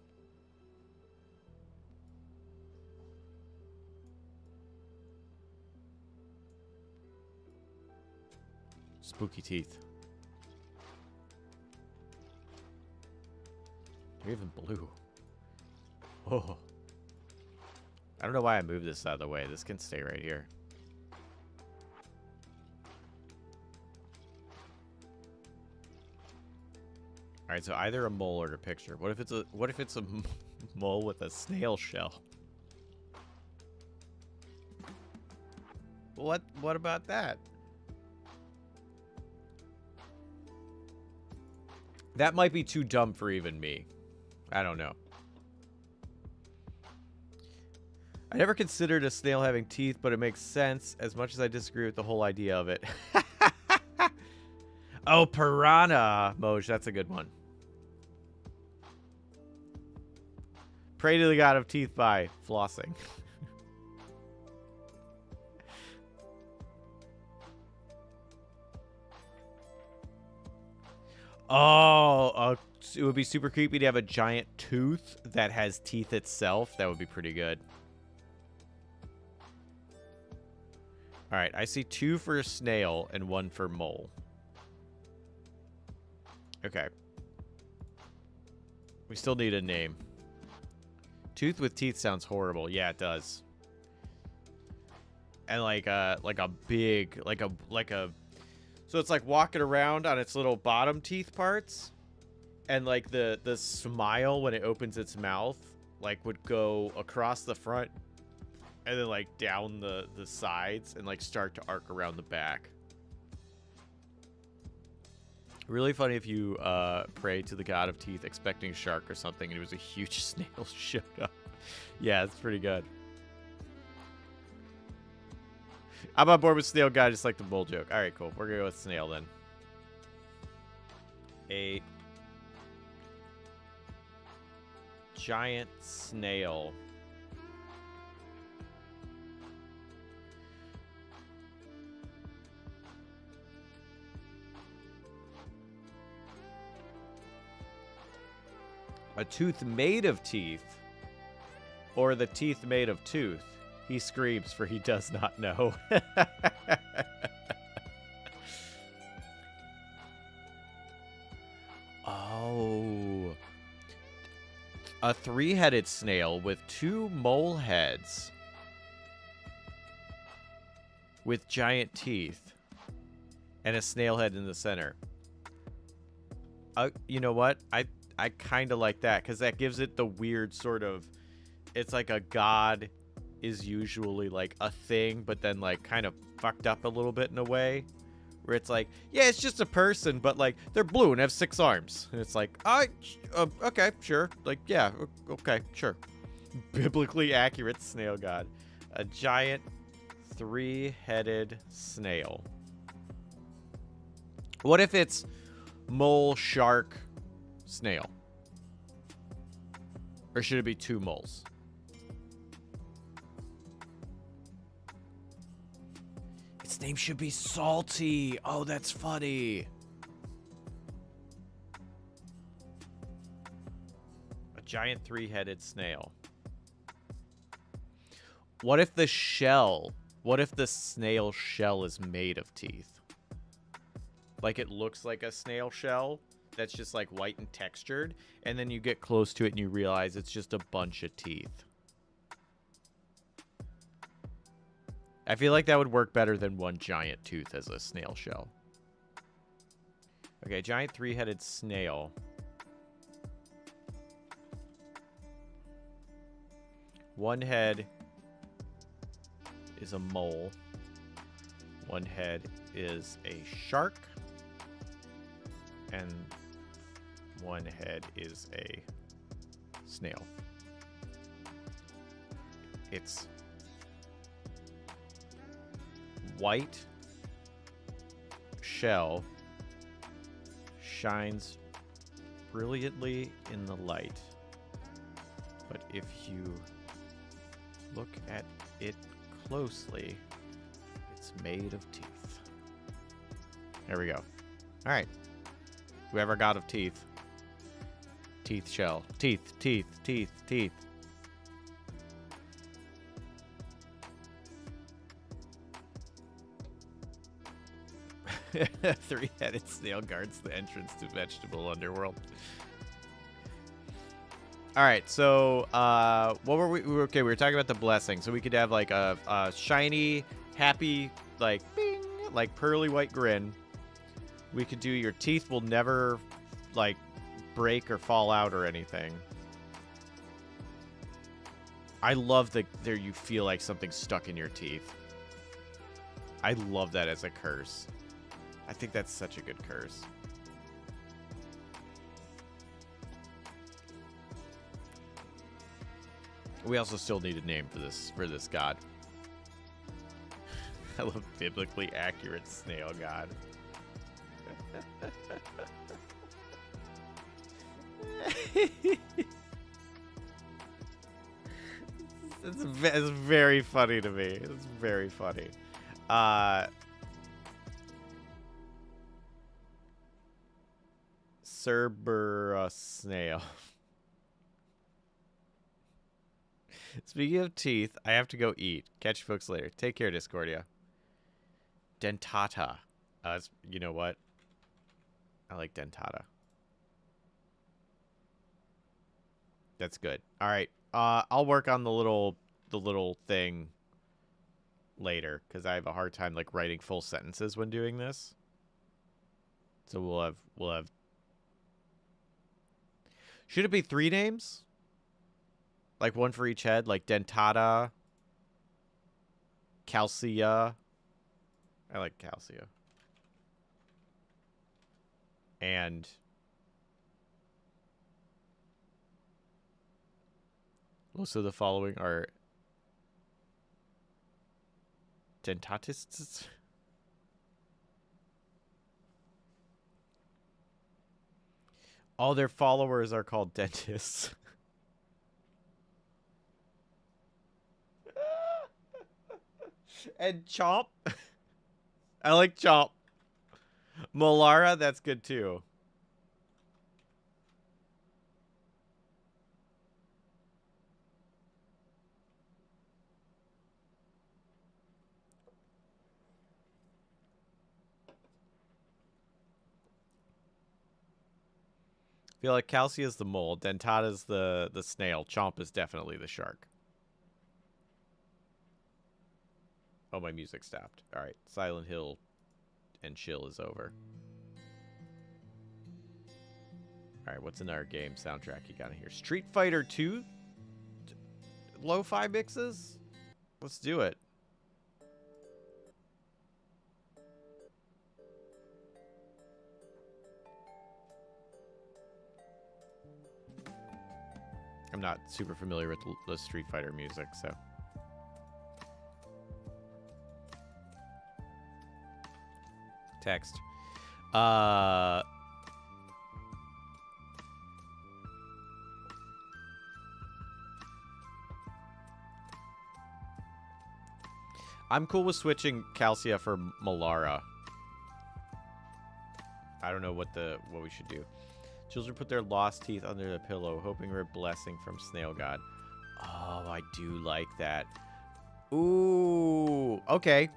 Spooky teeth. They're even blue. Oh. I don't know why I moved this out of the way. This can stay right here. All right, so either a mole or a picture. What if it's a mole with a snail shell? What about that? That might be too dumb for even me. I don't know. I never considered a snail having teeth, but it makes sense as much as I disagree with the whole idea of it. Oh, piranha, Moj, that's a good one. Pray to the god of teeth by flossing. Oh, it would be super creepy to have a giant tooth that has teeth itself. That would be pretty good. All right, I see 2 for snail and 1 for mole. Okay. We still need a name. Tooth with teeth sounds horrible. Yeah, it does. And like a big, like a so it's like walking around on its little bottom teeth parts, and like the smile when it opens its mouth like would go across the front and then like down the sides and like start to arc around the back. Really funny if you pray to the god of teeth expecting a shark or something and it was a huge snail showed up. Yeah, it's pretty good. I'm on board with snail guy, just like the bull joke. All right, cool. We're gonna go with snail then. A giant snail. A tooth made of teeth, or the teeth made of tooth? He screams, for he does not know. Oh. A 3-headed snail with 2 mole heads. With giant teeth. And a snail head in the center. You know what? I kind of like that, because that gives it the weird sort of... It's like a god is usually like a thing, but then like kind of fucked up a little bit in a way. Where it's like, yeah, it's just a person, but like they're blue and have 6 arms. And it's like, okay, sure. Like, yeah, okay, sure. Biblically accurate snail god. A giant 3-headed snail. What if it's mole, shark, snail? Or should it be 2 moles? Its name should be Salty. Oh, that's funny. A giant three-headed snail. What if the shell... What if the snail shell is made of teeth? Like, it looks like a snail shell that's just, like, white and textured. And then you get close to it and you realize it's just a bunch of teeth. I feel like that would work better than one giant tooth as a snail shell. Okay, giant three-headed snail. One head is a mole. One head is a shark. And one head is a snail. It's white shell shines brilliantly in the light. But if you look at it closely, it's made of teeth. There we go. All right. Whoever god of teeth. Teeth shell. Teeth, teeth, teeth, teeth. Three-headed snail guards the entrance to vegetable underworld. All right, so what were we? Okay, we were talking about the blessing. So we could have like a shiny, happy, like bing, like pearly white grin. We could do your teeth will never like break or fall out or anything. I love that there you feel like something's stuck in your teeth. I love that as a curse. I think that's such a good curse. We also still need a name for this god. I love biblically accurate snail god. It's very funny to me. It's very funny. Cerberus snail. Speaking of teeth, I have to go eat. Catch you folks later. Take care, Discordia. Dentata. You know what? I like Dentata. That's good. All right. I'll work on the little thing later because I have a hard time like writing full sentences when doing this. So we'll have. Should it be 3 names? Like one for each head, like Dentata, Calcia. I like Calcia. And most of the following are dentatists. All their followers are called dentists. And Chomp. I like Chomp. Molara, that's good too. I feel like Calcia is the mole, Dentata is the snail, Chomp is definitely the shark. Oh, my music stopped. All right, Silent Hill and chill is over. All right, what's in our game soundtrack you got in here? Street Fighter 2 lo-fi mixes? Let's do it. I'm not super familiar with the Street Fighter music, so. Text. I'm cool with switching Calcia for Malara. I don't know what we should do. Children put their lost teeth under the pillow, hoping for a blessing from Snail God. Oh, I do like that. Ooh, okay.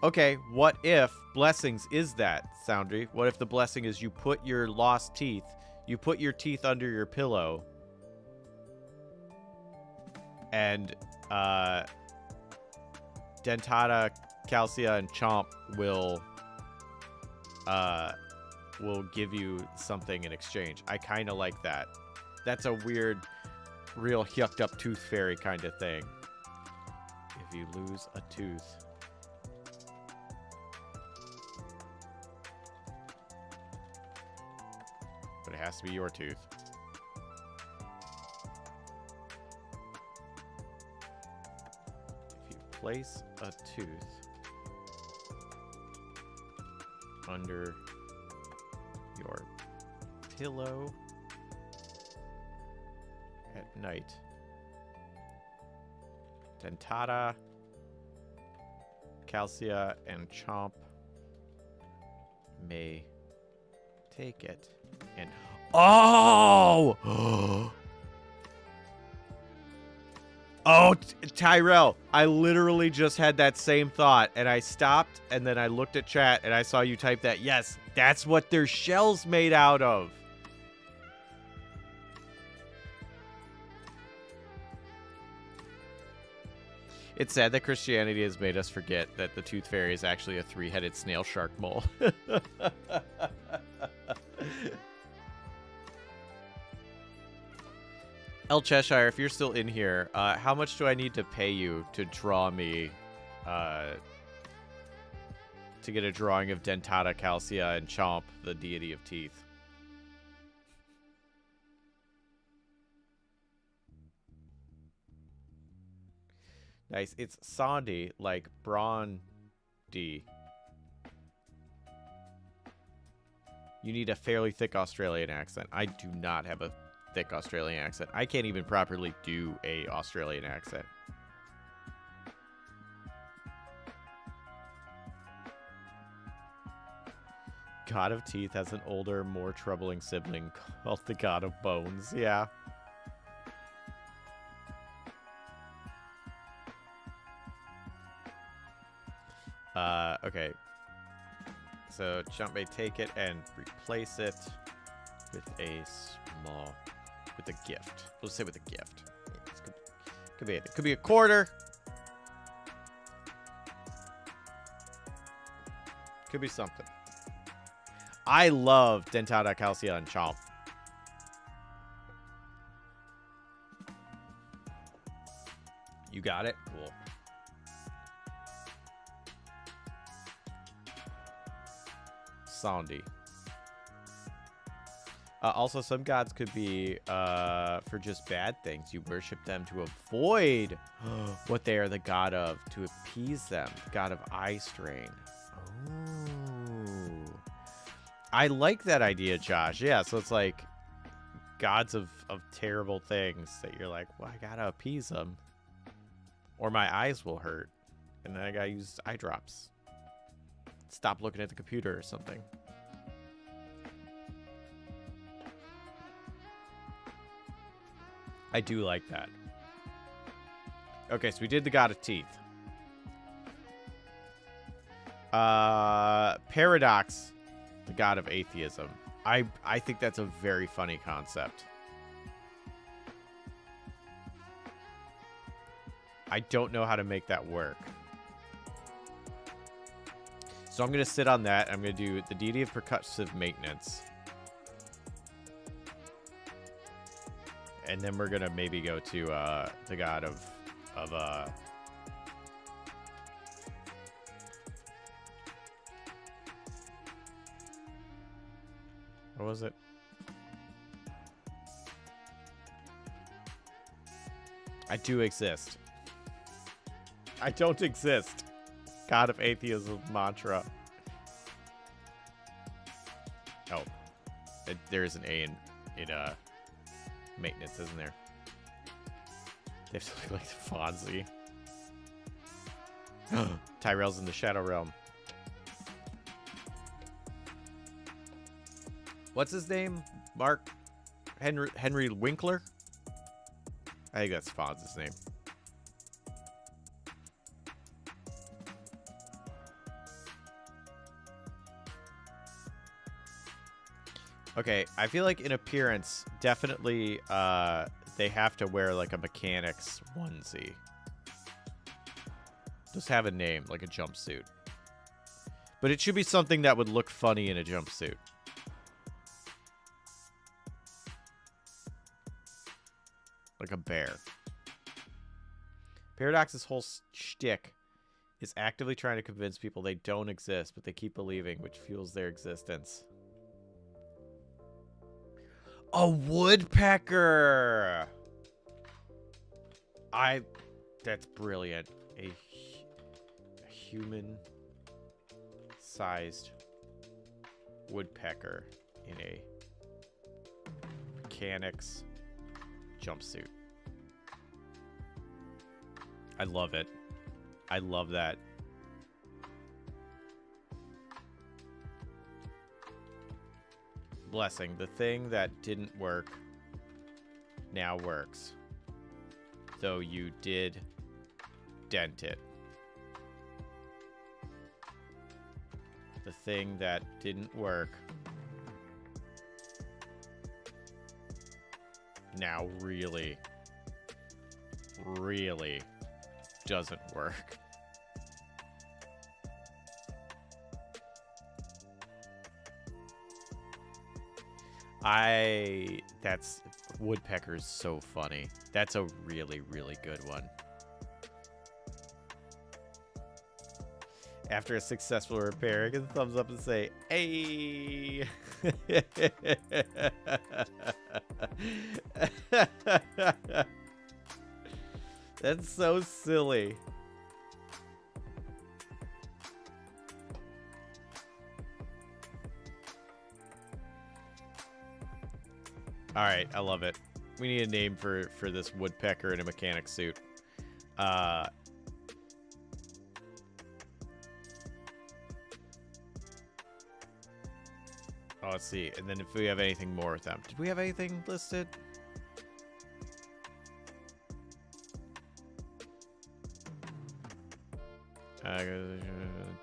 Okay, what if blessings is that, Soundry? What if the blessing is you put your lost teeth, you put your teeth under your pillow, and Dentata, Calcia, and Chomp will give you something in exchange. I kind of like that. That's a weird, real yucked up tooth fairy kind of thing. If you lose a tooth. But it has to be your tooth. If you place a tooth under your pillow at night, Dentata, Calcia, and Chomp may take it. And oh! Oh, Tyrell, I literally just had that same thought, and I stopped, and then I looked at chat, and I saw you type that. Yes, that's what their shell's made out of. It's sad that Christianity has made us forget that the Tooth Fairy is actually a three-headed snail shark mole. El Cheshire, if you're still in here, how much do I need to pay you to draw me, to get a drawing of Dentata, Calcia, and Chomp, the deity of teeth? Nice. It's Sandy, like Brondy. You need a fairly thick Australian accent. I do not have a thick Australian accent. I can't even properly do a Australian accent. God of Teeth has an older, more troubling sibling called the God of Bones. Yeah. Okay. So Chomp may take it and replace it with a small, with a gift. Let's say with a gift. Yeah, could be anything. Could be a quarter. Could be something. I love Dentata, Calcia, and Chomp. You got it? Cool. Sandy. Also, some gods could be for just bad things. You worship them to avoid what they are the god of, to appease them. The god of eye strain. Oh. I like that idea, Josh. Yeah, so it's like gods of terrible things that you're like, well, I gotta appease them, or my eyes will hurt, and then I gotta use eye drops. Stop looking at the computer or something. I do like that. Okay, so we did the God of Teeth. Paradox, the God of Atheism. I think that's a very funny concept. I don't know how to make that work. So I'm going to sit on that. I'm going to do the deity of percussive maintenance. And then we're going to maybe go to the god of what was it? I do exist. I don't exist. God of Atheism mantra. Oh. There is an A in maintenance, isn't there? They have something like Fonzie. Tyrell's in the Shadow Realm. What's his name? Mark Henry Winkler? I think that's Fonz's name. Okay, I feel like in appearance, definitely they have to wear like a mechanic's onesie. Just have a name, like a jumpsuit. But it should be something that would look funny in a jumpsuit. Like a bear. Paradox's whole shtick is actively trying to convince people they don't exist, but they keep believing, which fuels their existence. A woodpecker! That's brilliant. A human-sized woodpecker in a mechanic's jumpsuit. I love it. I love that. Blessing. The thing that didn't work now works. Though you did dent it. The thing that didn't work now really doesn't work. That's woodpecker's so funny. That's a really good one. After a successful repair, give a thumbs up and say, "Hey!" That's so silly. All right, I love it. We need a name for this woodpecker in a mechanic suit. Oh, let's see. And then if we have anything more with them. Did we have anything listed?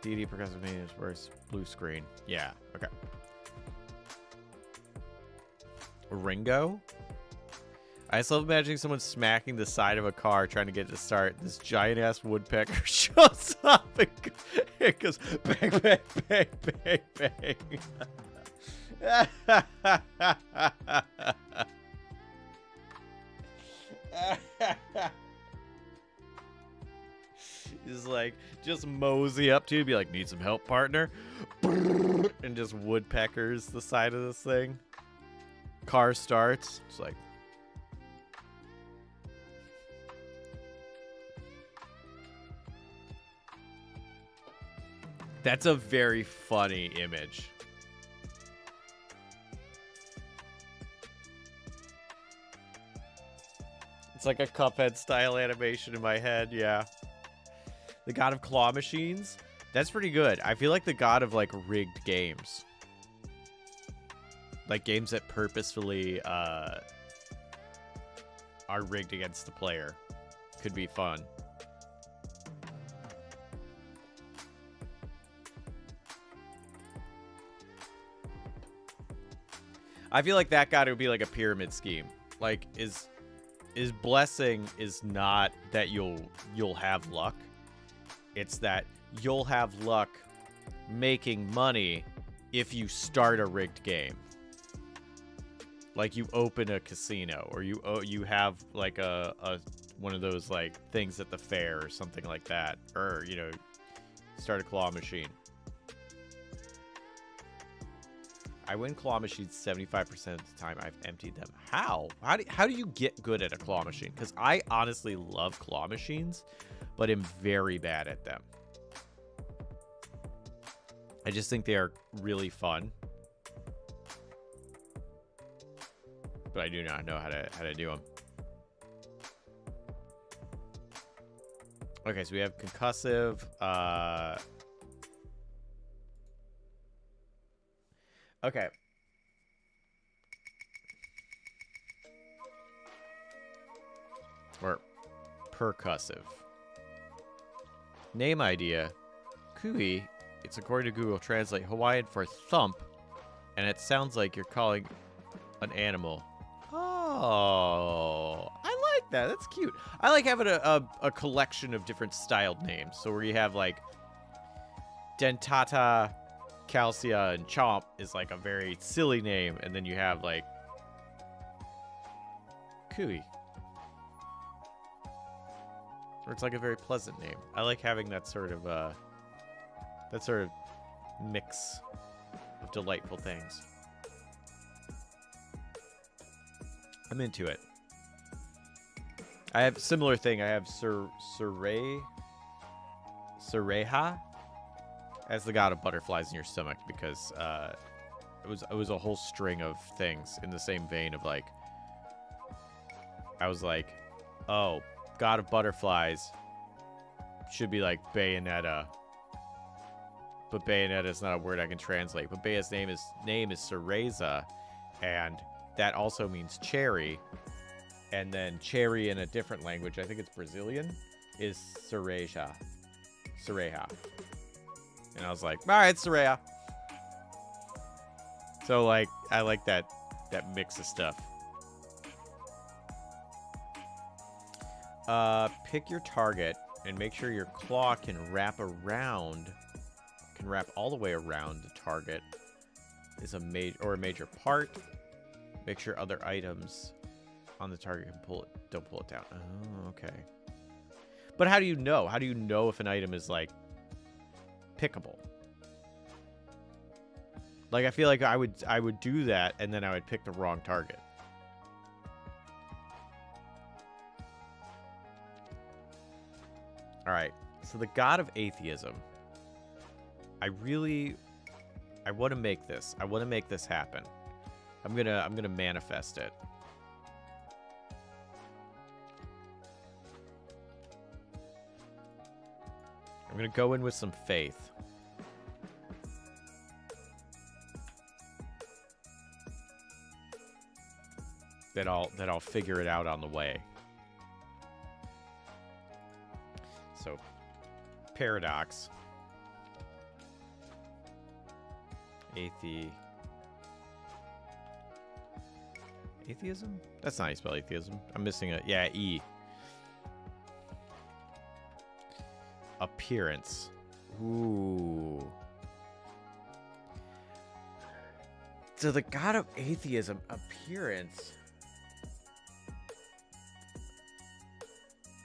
DD progressive maintenance versus blue screen. Yeah, okay. Ringo? I just love imagining someone smacking the side of a car trying to get it to start. This giant-ass woodpecker shows up and it goes bang, bang, bang, bang, bang. He's like, just mosey up to you, be like, need some help, partner? And just woodpeckers the side of this thing. Car starts. It's like, that's a very funny image. It's like a Cuphead style animation in my head, yeah. The God of Claw Machines? That's pretty good. I feel like the God of, like, rigged games. Like, games that purposefully are rigged against the player. Could be fun. I feel like that God would be like a pyramid scheme. Like, is blessing is not that you'll have luck. It's that you'll have luck making money if you start a rigged game. Like you open a casino, or you have like a one of those like things at the fair or something like that, or you know, start a claw machine. I win claw machines 75% of the time I've emptied them. How do you get good at a claw machine? Because I honestly love claw machines, but am very bad at them. I just think they are really fun, but I do not know how to do them. Okay, so we have concussive. Okay. Or percussive. Name idea. Kui. It's according to Google Translate Hawaiian for thump, and it sounds like you're calling an animal. Oh, I like that. That's cute. I like having a collection of different styled names. So where you have like Dentata, Calcia, and Chomp is like a very silly name, and then you have like Kui, or it's like a very pleasant name. I like having that sort of mix of delightful things. I'm into it. I have similar thing. I have Sureha as the god of butterflies in your stomach because it was a whole string of things in the same vein of like I was like, oh, god of butterflies should be like Bayonetta. But Bayonetta is not a word I can translate. But Baya's name is Cereza, and that also means cherry. And then cherry in a different language, I think it's Brazilian, is Cereja. Cereja. And I was like, all right, Cereja. So like, I like that mix of stuff. Pick your target and make sure your claw can wrap all the way around the target is a major part. Make sure other items on the target can don't pull it down. Oh, okay. But how do you know? How do you know if an item is like pickable? Like I feel like I would do that and then I would pick the wrong target. All right. So the god of atheism. I want to make this. I want to make this happen. I'm gonna manifest it. I'm gonna go in with some faith. That I'll figure it out on the way. So, paradox. Atheism? That's not how you spell atheism. I'm missing a... Yeah, E. Appearance. Ooh. So the god of atheism, appearance.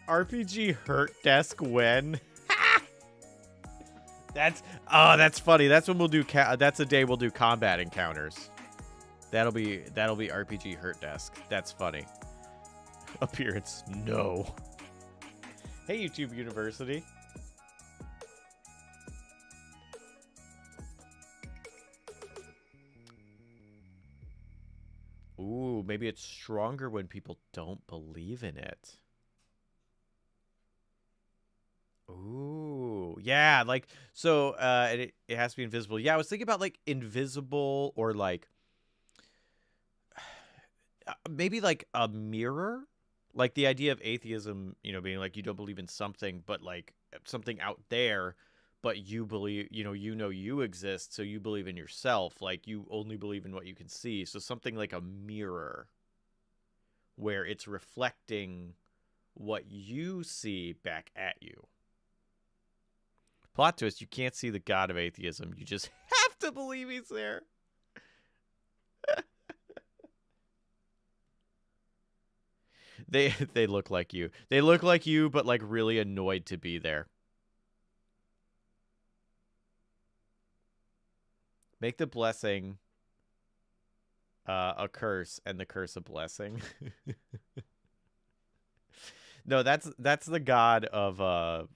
RPG hurt desk when? That's funny. That's when we'll do that's the day we'll do combat encounters. That'll be RPG hurt desk. That's funny. Appearance, no. Hey YouTube University. Ooh, maybe it's stronger when people don't believe in it. Ooh, yeah, like so it has to be invisible. Yeah, I was thinking about like invisible or like maybe like a mirror. Like the idea of atheism, you know, being like you don't believe in something but like something out there, but you believe, you know you exist, so you believe in yourself, like you only believe in what you can see. So something like a mirror where it's reflecting what you see back at you. Plot twist, you can't see the god of atheism. You just have to believe he's there. They look like you. They look like you, but like really annoyed to be there. Make the blessing a curse and the curse a blessing. No, that's the god of what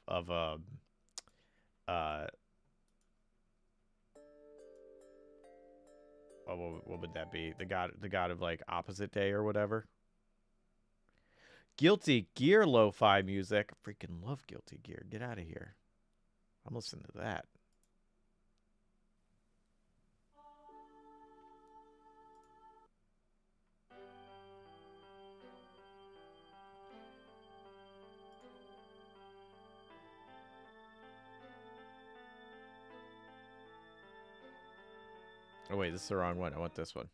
would that be? The god of like opposite day or whatever. Guilty Gear lo-fi music. I freaking love Guilty Gear. Get out of here. I'm listening to that. Oh, wait, this is the wrong one. I want this one.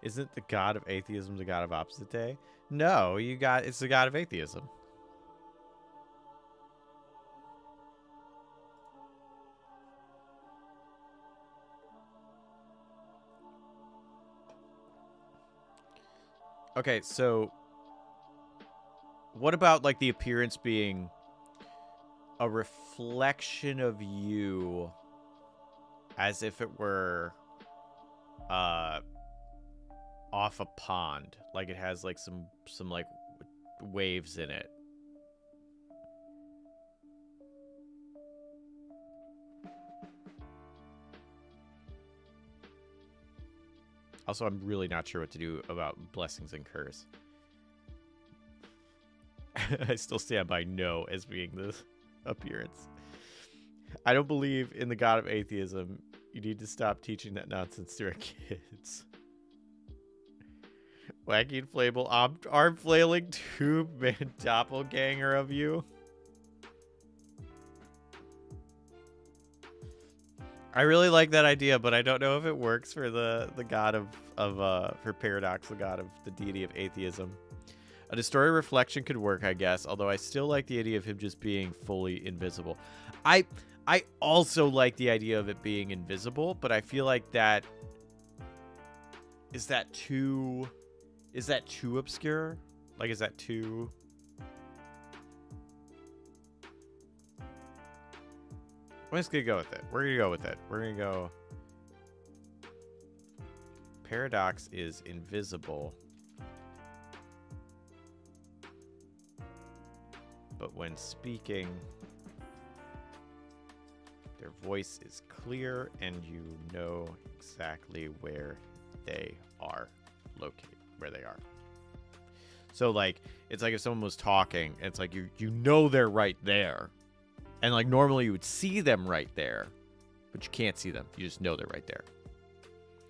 Isn't the god of atheism the god of opposite day? No, it's the god of atheism. Okay, so what about like the appearance being a reflection of you as if it were off a pond, like it has like some like waves in it. Also, I'm really not sure what to do about blessings and curse. I still stand by no as being the appearance. I don't believe in the god of atheism. You need to stop teaching that nonsense to our kids. Wacky inflatable arm flailing tube-man doppelganger of you. I really like that idea, but I don't know if it works for the god for Paradox, the god of the deity of atheism. A distorted reflection could work, I guess, although I still like the idea of him just being fully invisible. I also like the idea of it being invisible, but I feel like that is that too obscure? Like, is that too... I'm just gonna go with it. We're gonna go with it. We're gonna go... Paradox is invisible. But when speaking, their voice is clear and you know exactly where they are located, where they are. So like, it's like if someone was talking, it's like you know they're right there. And like normally you would see them right there, but you can't see them. You just know they're right there.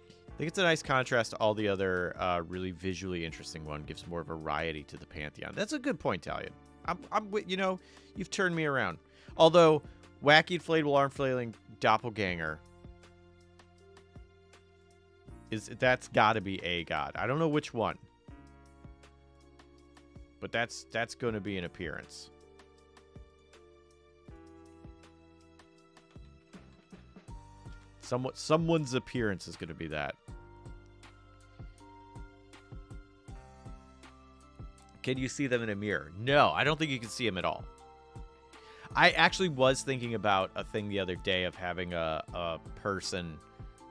I think it's a nice contrast to all the other really visually interesting one. Gives more variety to the Pantheon. That's a good point, Talion. You know, you've turned me around. Although, wacky inflatable arm flailing doppelganger that's got to be a god. I don't know which one, but that's going to be an appearance. Someone's appearance is going to be that. Can you see them in a mirror? No, I don't think you can see them at all. I actually was thinking about a thing the other day of having a person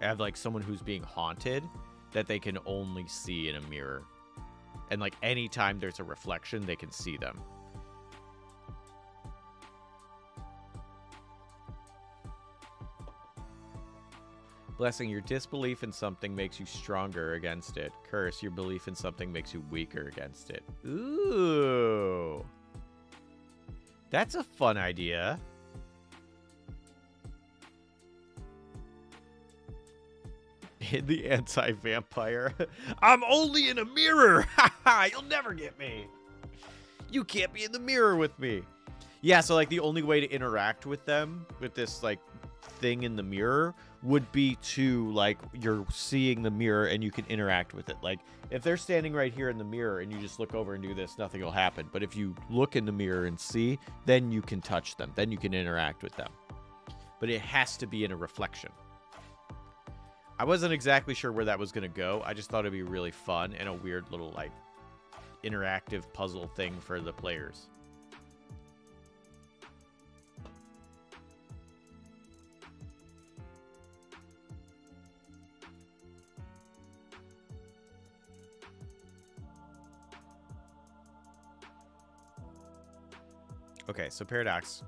have like someone who's being haunted that they can only see in a mirror. And like anytime there's a reflection, they can see them. Blessing, your disbelief in something makes you stronger against it. Curse, your belief in something makes you weaker against it. Ooh. That's a fun idea. The anti-vampire. I'm only in a mirror. You'll never get me. You can't be in the mirror with me. Yeah, so like the only way to interact with them, with this like thing in the mirror, would be to like you're seeing the mirror and you can interact with it. Like if they're standing right here in the mirror and you just look over and do this, nothing will happen. But if you look in the mirror and see, then you can touch them. Then you can interact with them. But it has to be in a reflection. I wasn't exactly sure where that was going to go. I just thought it'd be really fun and a weird little like interactive puzzle thing for the players. Okay, so Paradox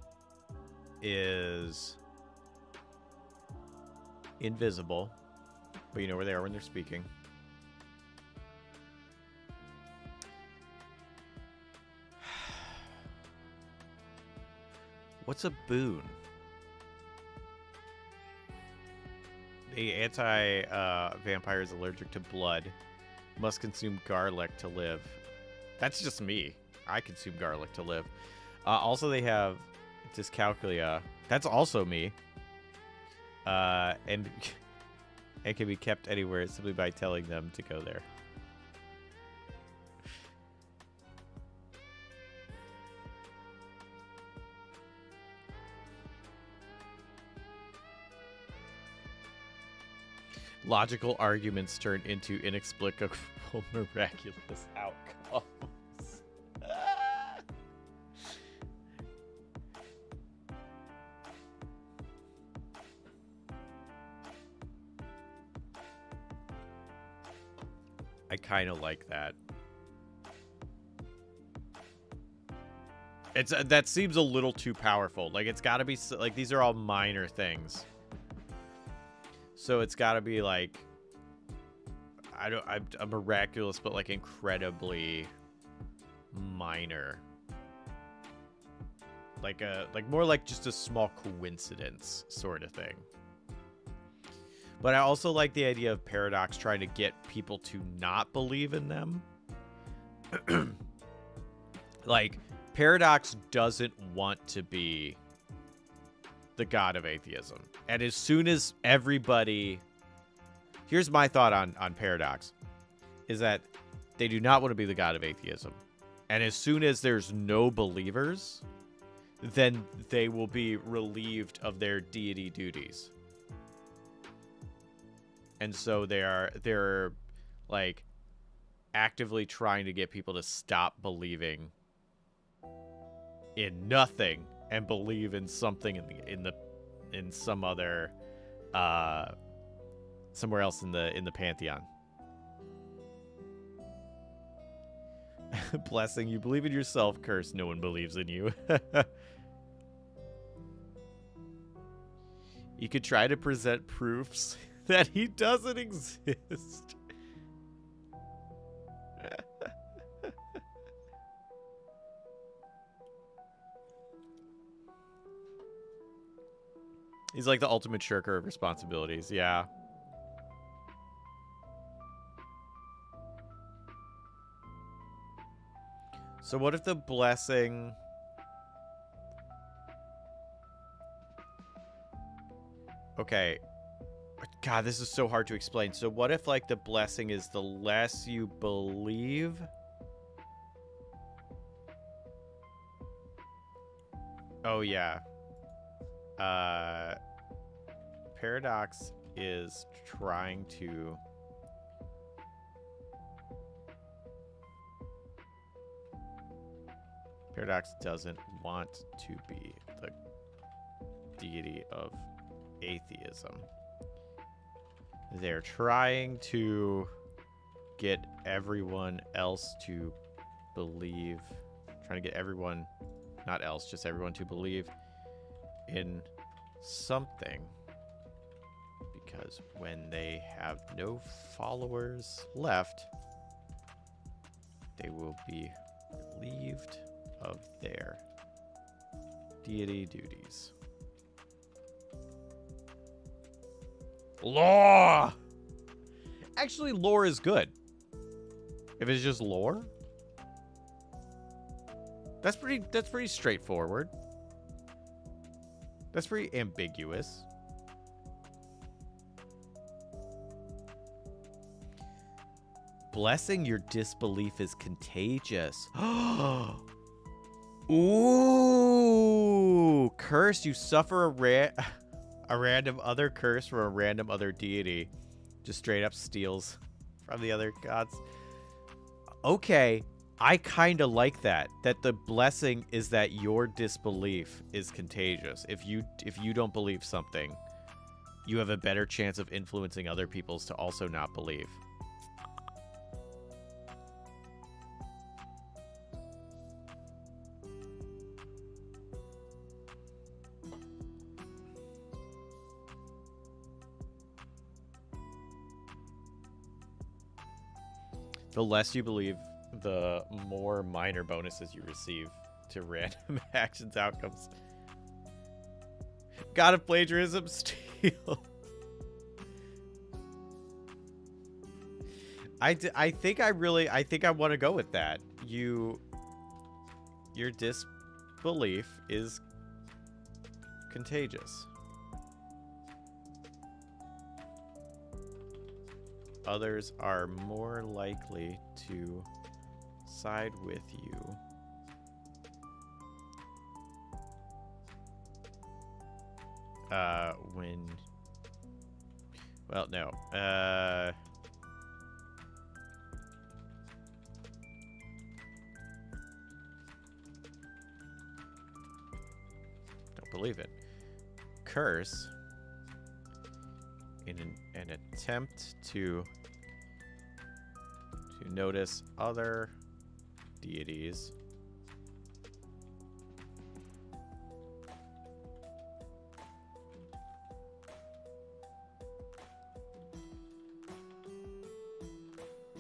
is invisible, but you know where they are when they're speaking. What's a boon? The anti-vampire is allergic to blood. Must consume garlic to live. That's just me. I consume garlic to live. Also, they have dyscalculia. That's also me. And it can be kept anywhere simply by telling them to go there. Logical arguments turn into inexplicable, miraculous outcomes. I kind of like that. It's that seems a little too powerful. Like it's got to be like these are all minor things. So it's got to be like I'm miraculous, but like incredibly minor. Like more like just a small coincidence sort of thing. But I also like the idea of Paradox trying to get people to not believe in them. Like Paradox doesn't want to be the god of atheism. And as soon as everybody... Here's my thought on Paradox. Is that they do not want to be the god of atheism. And as soon as there's no believers, then they will be relieved of their deity duties. And so they're like actively trying to get people to stop believing in nothing and believe in something in some other somewhere else in the Pantheon. Blessing, you believe in yourself. Curse, no one believes in you. You could try to present proofs that he doesn't exist. He's like the ultimate shirker of responsibilities. Yeah. So what if the blessing... Okay. God, this is so hard to explain. So what if, like, the blessing is the less you believe? Oh, yeah. Paradox is trying to... Paradox doesn't want to be the deity of atheism. They're trying to get everyone else to believe, trying to get everyone, not else, just everyone to believe in something. Because when they have no followers left, they will be relieved of their deity duties. Lore! Actually, lore is good. If it's just lore, that's pretty straightforward. That's pretty ambiguous. Blessing, your disbelief is contagious. Ooh, curse, you suffer a random other curse from a random other deity. Just straight up steals from the other gods. Okay, I kind of like that. That the blessing is that your disbelief is contagious. If you don't believe something, you have a better chance of influencing other people's to also not believe. The less you believe, the more minor bonuses you receive to random actions outcomes. God of plagiarism, steal. I think I want to go with that. Your disbelief is contagious. Others are more likely to side with you when... Well, no. Don't believe it. Curse in an attempt to notice other deities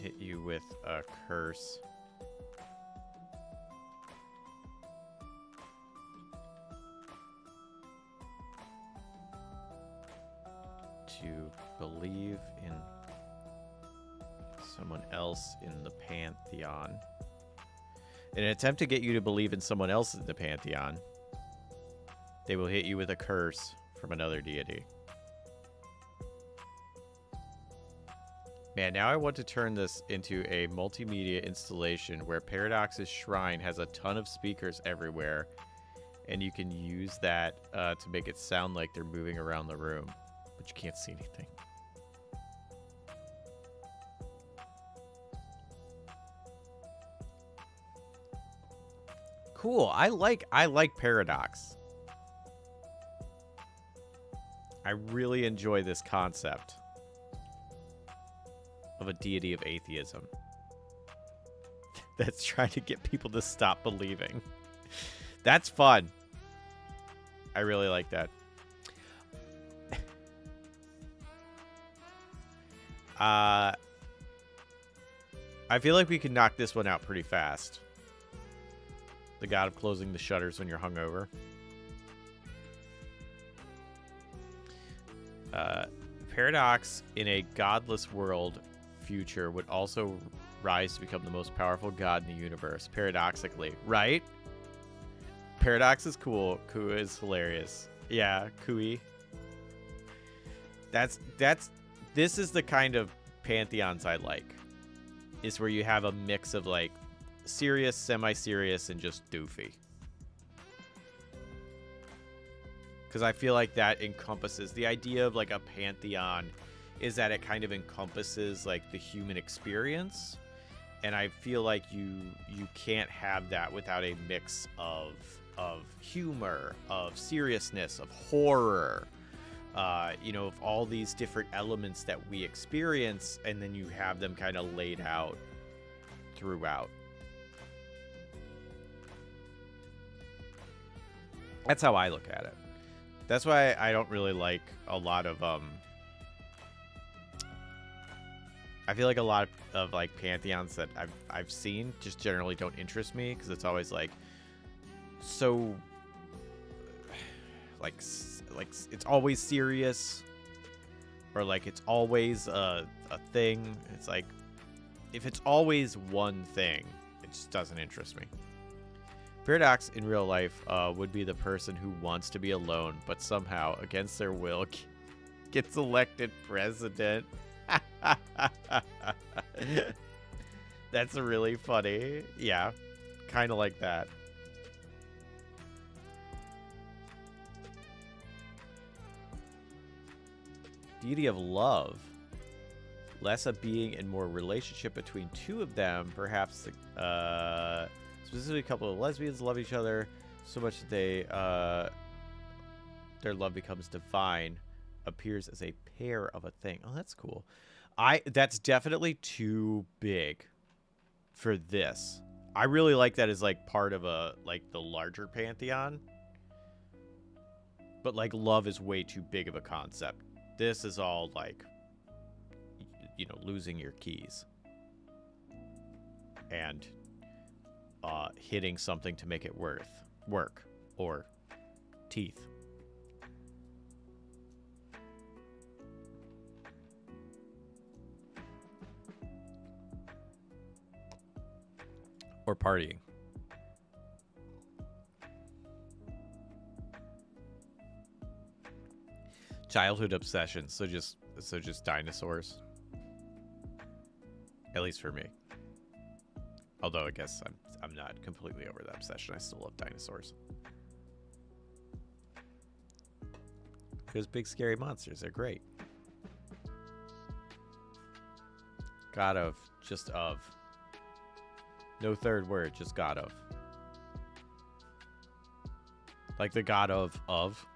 hit you with a curse to believe in someone else in the Pantheon. In an attempt to get you to believe in someone else in the Pantheon, they will hit you with a curse from another deity. Man, now I want to turn this into a multimedia installation where Paradox's shrine has a ton of speakers everywhere, and you can use that to make it sound like they're moving around the room, but you can't see anything. Cool. I like Paradox. I really enjoy this concept of a deity of atheism that's trying to get people to stop believing. That's fun. I really like that. I feel like we can knock this one out pretty fast. The god of closing the shutters when you're hungover. Paradox in a godless world future would also rise to become the most powerful god in the universe, paradoxically, right? Paradox is cool. Kua is hilarious. Yeah, Kui. This is the kind of pantheons I like. Is where you have a mix of like serious, semi-serious, and just doofy. Because I feel like that encompasses the idea of like a pantheon is that it kind of encompasses like the human experience, and I feel like you can't have that without a mix of humor, of seriousness, of horror, of all these different elements that we experience, and then you have them kind of laid out throughout. That's how I look at it. That's why I don't really like a lot of I feel like a lot of like pantheons that I've seen just generally don't interest me, because it's always like so like it's always serious, or like it's always a thing. It's like if it's always one thing, it just doesn't interest me. Paradox in real life would be the person who wants to be alone, but somehow, against their will, gets elected president. That's really funny. Yeah, kind of like that. Deity of love. Less a being and more relationship between two of them, perhaps specifically a couple of lesbians love each other so much that their love becomes divine, appears as a pair of a thing. Oh, that's cool. That's definitely too big for this. I really like that as like part of the larger pantheon. But like love is way too big of a concept. This is all like, losing your keys. and hitting something to make it work, or teeth. Or partying. Childhood obsessions. So just dinosaurs. At least for me. Although I guess I'm not completely over that obsession. I still love dinosaurs. Because big scary monsters, they're great. God of, just of. No third word, just God of. Like the God of.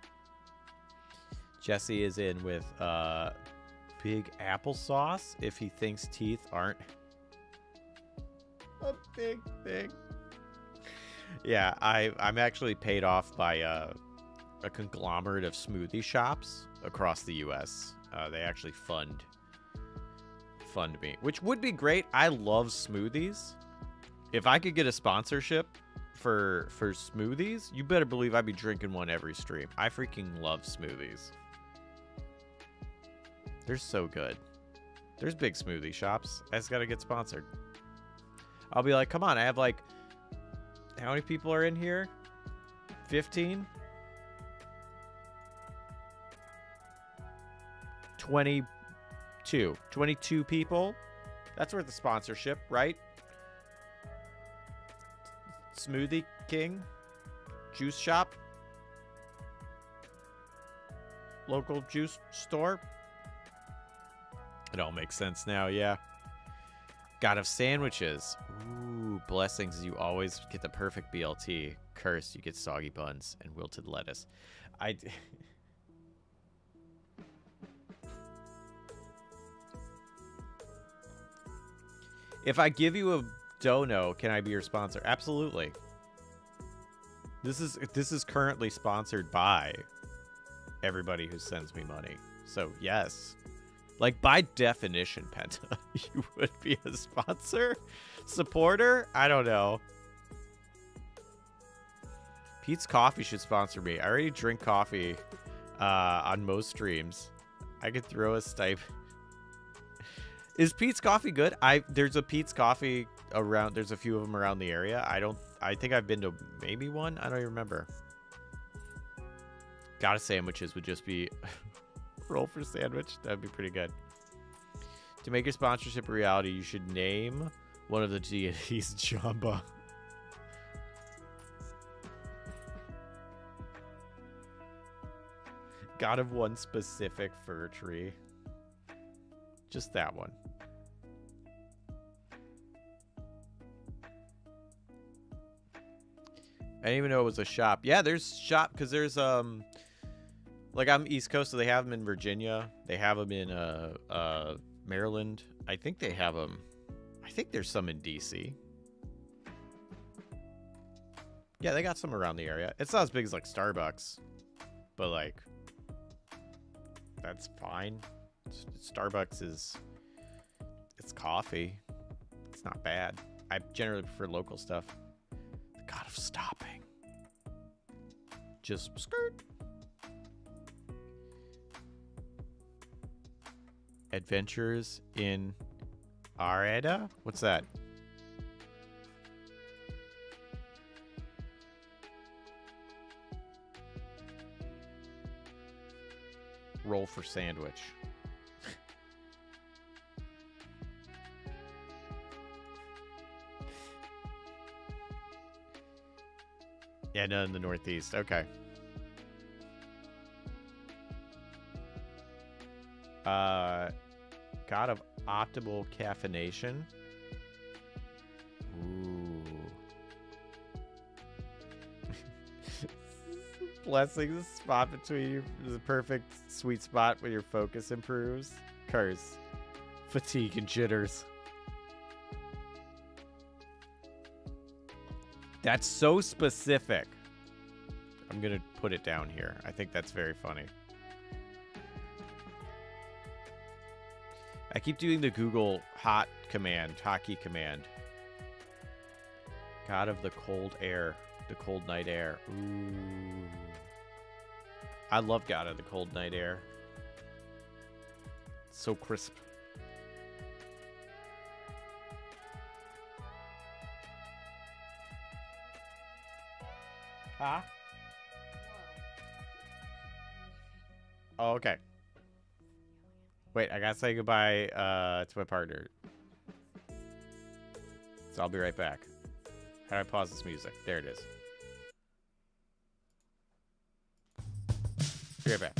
Jesse is in with big applesauce if he thinks teeth aren't a big thing. Yeah, I'm actually paid off by a conglomerate of smoothie shops across the U.S. They actually fund me, which would be great. I love smoothies. If I could get a sponsorship for smoothies, you better believe I'd be drinking one every stream. I freaking love smoothies. They're so good. There's big smoothie shops. I just gotta get sponsored. I'll be like, come on, I have like, how many people are in here? 15? 22 people. That's worth a sponsorship, right? Smoothie King, juice shop, local juice store. It all makes sense now, yeah. God of sandwiches. Ooh, blessings. You always get the perfect BLT. Cursed, you get soggy buns and wilted lettuce. If I give you a dono, can I be your sponsor? Absolutely. This is currently sponsored by everybody who sends me money. So yes. Like by definition, Penta, you would be a sponsor? Supporter? I don't know. Pete's Coffee should sponsor me. I already drink coffee on most streams. I could throw a stipend. Is Pete's Coffee good? There's a Pete's Coffee around. There's a few of them around the area. I think I've been to maybe one. I don't even remember. Gotta sandwiches would just be roll for sandwich. That'd be pretty good. To make your sponsorship a reality, you should name one of the deities Jamba. God of one specific fir tree. Just that one. I didn't even know it was a shop. Yeah, there's shop because there's like I'm East Coast, so they have them in Virginia. They have them in Maryland. I think they have them. I think there's some in DC. Yeah, they got some around the area. It's not as big as like Starbucks, but like that's fine. Starbucks it's coffee. It's not bad. I generally prefer local stuff. The God of stopping. Just skirt. Adventures in Areda? What's that? Roll for sandwich. Yeah, no, in the Northeast. Okay. God of optimal caffeination. Ooh. Blessings, the spot between you, the perfect sweet spot where your focus improves. Curse. Fatigue and jitters. That's so specific. I'm gonna put it down here. I think that's very funny. I keep doing the Google hotkey command. God of the cold air. The cold night air. Ooh. I love God of the cold night air. It's so crisp. Huh? Oh, okay. Wait, I gotta say goodbye to my partner. So I'll be right back. How do I pause this music? There it is. Be right back.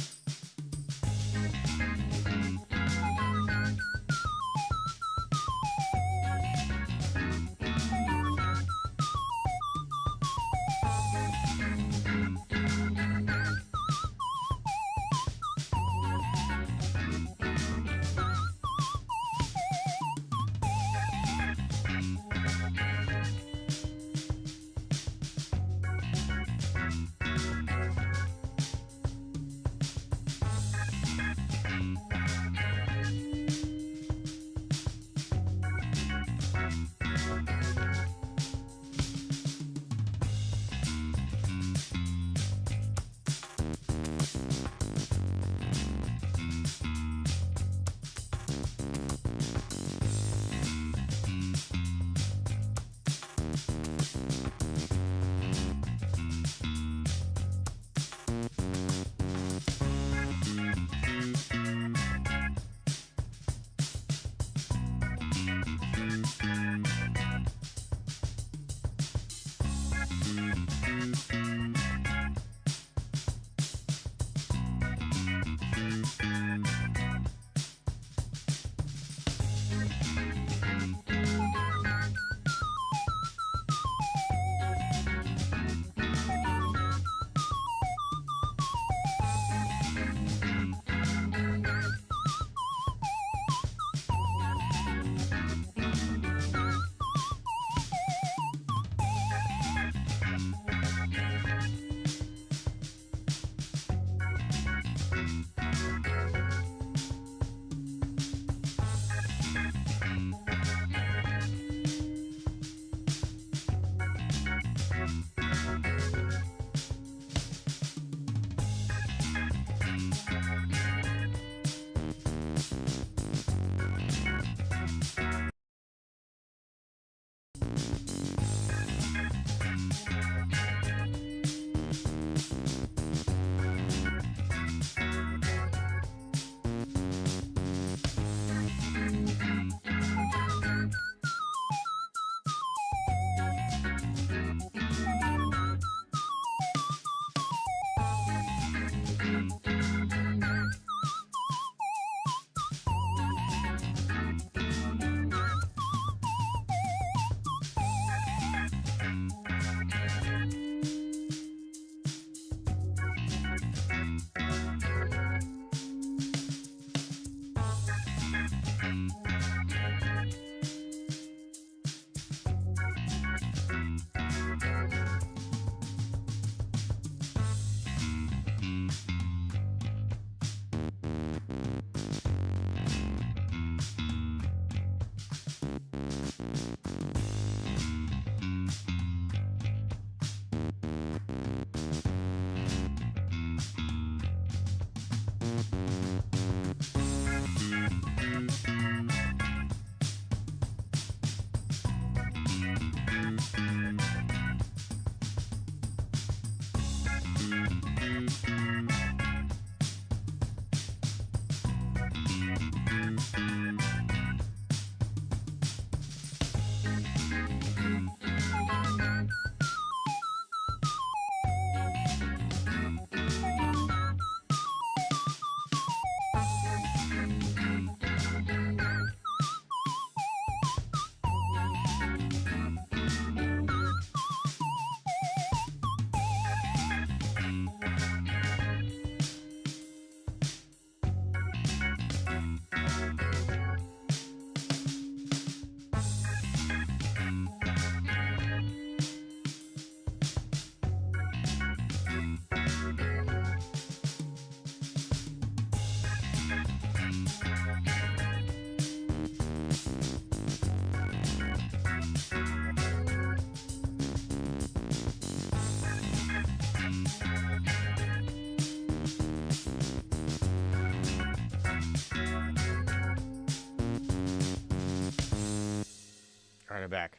right, I'm back.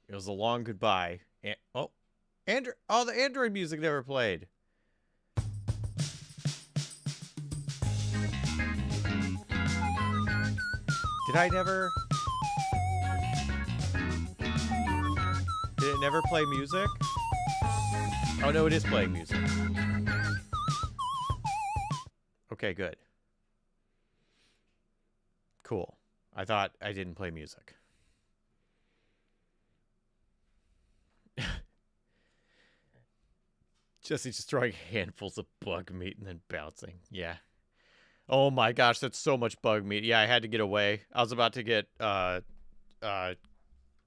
It was a long goodbye. Oh, the Android music never played. Did I never? Did it never play music? Oh no, it is playing music. Okay, good. Cool. I thought I didn't play music. Jesse's just throwing handfuls of bug meat and then bouncing. Yeah. Oh my gosh, that's so much bug meat. Yeah, I had to get away. I was about to get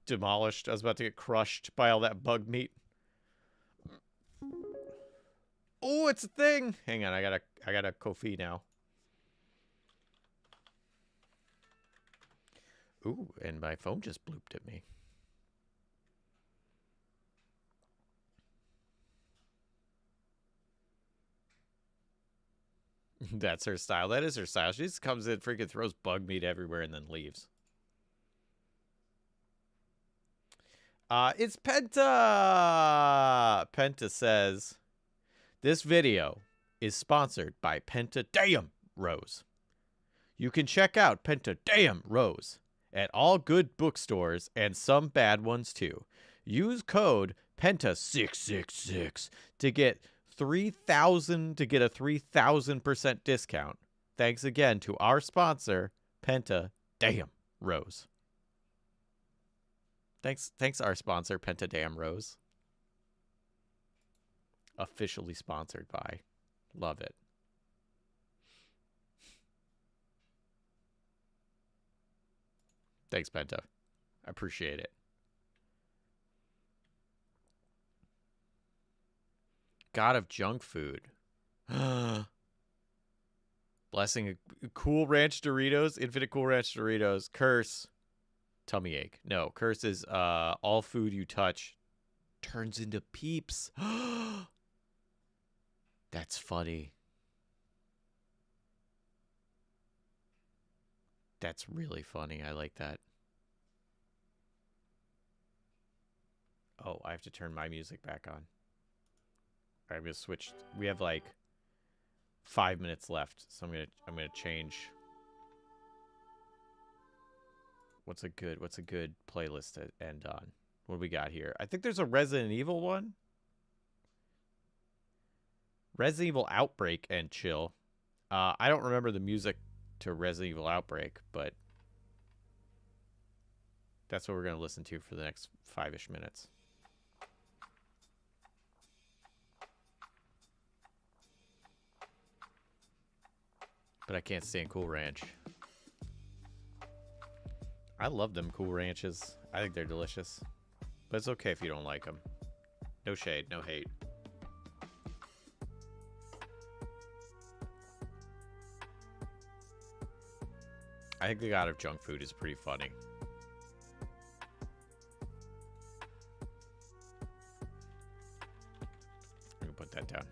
demolished. I was about to get crushed by all that bug meat. Oh, it's a thing. Hang on, I got a Kofi now. Ooh, and my phone just blooped at me. That's her style. That is her style. She just comes in, freaking throws bug meat everywhere, and then leaves. It's Penta! Penta says, this video is sponsored by Penta Damn Rose. You can check out Penta Damn Rose at all good bookstores and some bad ones too. Use code PENTA666 to get a 3,000% discount. Thanks again to our sponsor, Penta Damn Rose. Thanks our sponsor, Penta Damn Rose. Officially sponsored by. Love it. Thanks, Penta. I appreciate it. God of junk food. Blessing Cool Ranch Doritos, Infinite Cool Ranch Doritos. Curse. Tummy ache. No, curse is all food you touch turns into peeps. That's funny. That's really funny. I like that. Oh, I have to turn my music back on. All right, I'm gonna switch. We have like 5 minutes left, so I'm gonna change. What's a good playlist to end on? What do we got here? I think there's a Resident Evil one. Resident Evil Outbreak and chill. I don't remember the music to Resident Evil Outbreak, but that's what we're going to listen to for the next 5-ish minutes. But I can't stand Cool Ranch. I love them Cool Ranches. I think they're delicious. But it's okay if you don't like them. No shade, no hate. I think the God of junk food is pretty funny. I'm gonna put that down.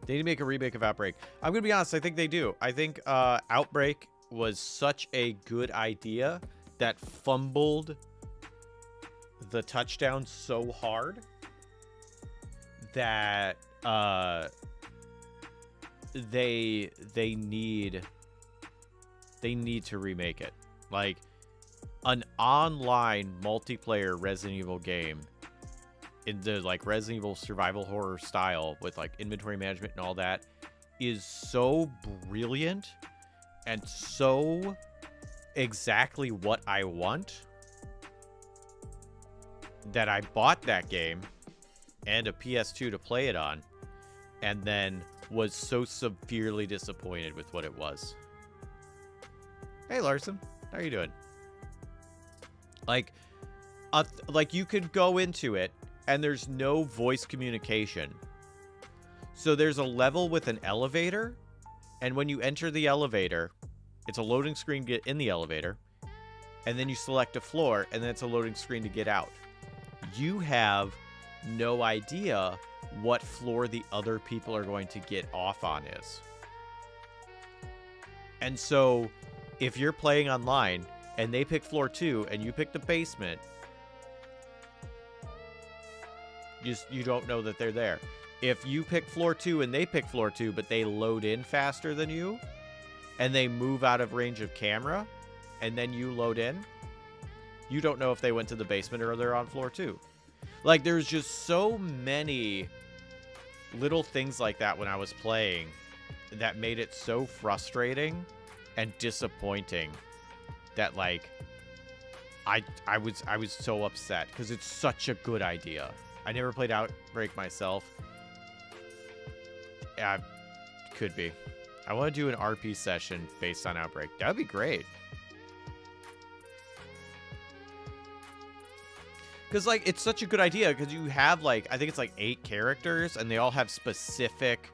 They need to make a remake of Outbreak. I'm gonna be honest, I think they do. I think Outbreak was such a good idea that fumbled the touchdown so hard that they need to remake it. Like an online multiplayer Resident Evil game in the like Resident Evil survival horror style with like inventory management and all that is so brilliant and so exactly what I want that I bought that game and a PS2 to play it on, and then was so severely disappointed with what it was. Hey Larson, how are you doing? Like you could go into it and there's no voice communication. So there's a level with an elevator, and when you enter the elevator, it's a loading screen to get in the elevator, and then you select a floor, and then it's a loading screen to get out. You have no idea what floor the other people are going to get off on is. And so if you're playing online and they pick floor 2 and you pick the basement, you don't know that they're there. If you pick floor 2 and they pick floor 2, but they load in faster than you, and they move out of range of camera, and then you load in, you don't know if they went to the basement or they're on floor 2. Like, there's just so many little things like that when I was playing that made it so frustrating and disappointing that, like, I was so upset because it's such a good idea. I never played Outbreak myself. Yeah, could be. I want to do an RP session based on Outbreak. That would be great. Because, like, it's such a good idea because you have, like, I think it's like 8 characters and they all have specific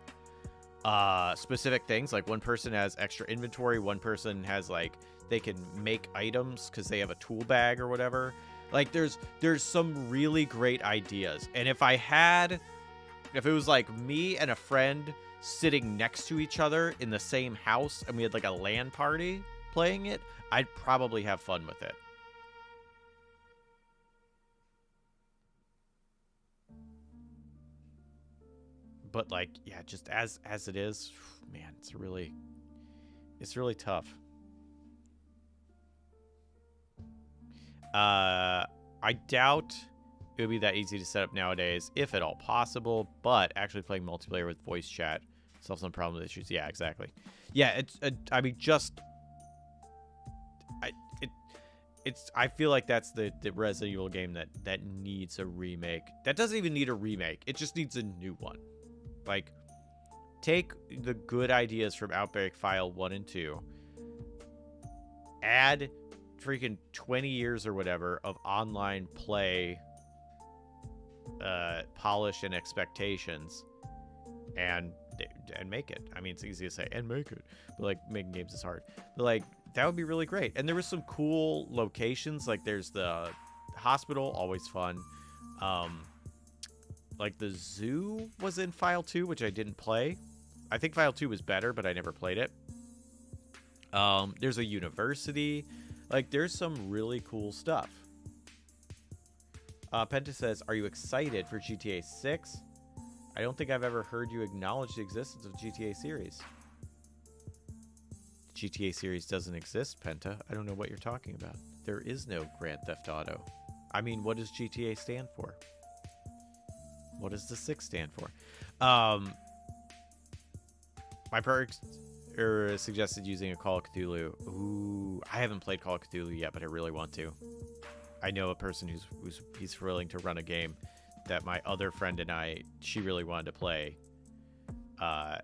things. Like, one person has extra inventory. One person has, like, they can make items because they have a tool bag or whatever. Like, there's some really great ideas. And if it was like me and a friend sitting next to each other in the same house and we had like a LAN party playing it, I'd probably have fun with it. But, like, yeah, just as it is, man, it's really tough. I doubt it would be that easy to set up nowadays, if at all possible, but actually playing multiplayer with voice chat solves some problem issues. Yeah, exactly. Yeah, I mean, I feel like that's the Resident Evil game that needs a remake. That doesn't even need a remake. It just needs a new one. Like, take the good ideas from Outbreak File 1 and 2, add freaking 20 years or whatever of online play polish and expectations, and make it. I mean, it's easy to say and make it, but, like, making games is hard. But, like, that would be really great. And there was some cool locations. Like, there's the hospital, always fun. Like, the zoo was in File 2, which I didn't play. I think File 2 was better, but I never played it. There's a university. Like, there's some really cool stuff. Penta says, are you excited for GTA 6? I don't think I've ever heard you acknowledge the existence of the GTA series. The GTA series doesn't exist, Penta. I don't know what you're talking about. There is no Grand Theft Auto. I mean, what does GTA stand for? What does the 6 stand for? My perks suggested using a Call of Cthulhu. Ooh, I haven't played Call of Cthulhu yet, but I really want to. I know a person he's willing to run a game that my other friend and she really wanted to play, and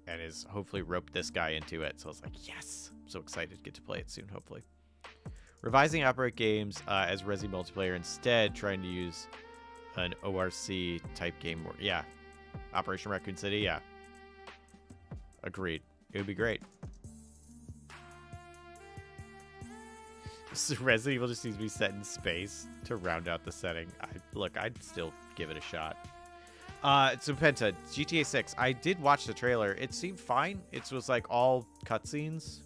is hopefully roped this guy into it. So I was like, yes, I'm so excited to get to play it soon, hopefully. Revising Outbreak games as Resi multiplayer instead, trying to use an ORC type game. Yeah, Operation Raccoon City. Yeah, agreed. It would be great. So Resident Evil just needs to be set in space to round out the setting. I'd still give it a shot. So Penta, GTA 6. I did watch the trailer. It seemed fine. It was like all cutscenes.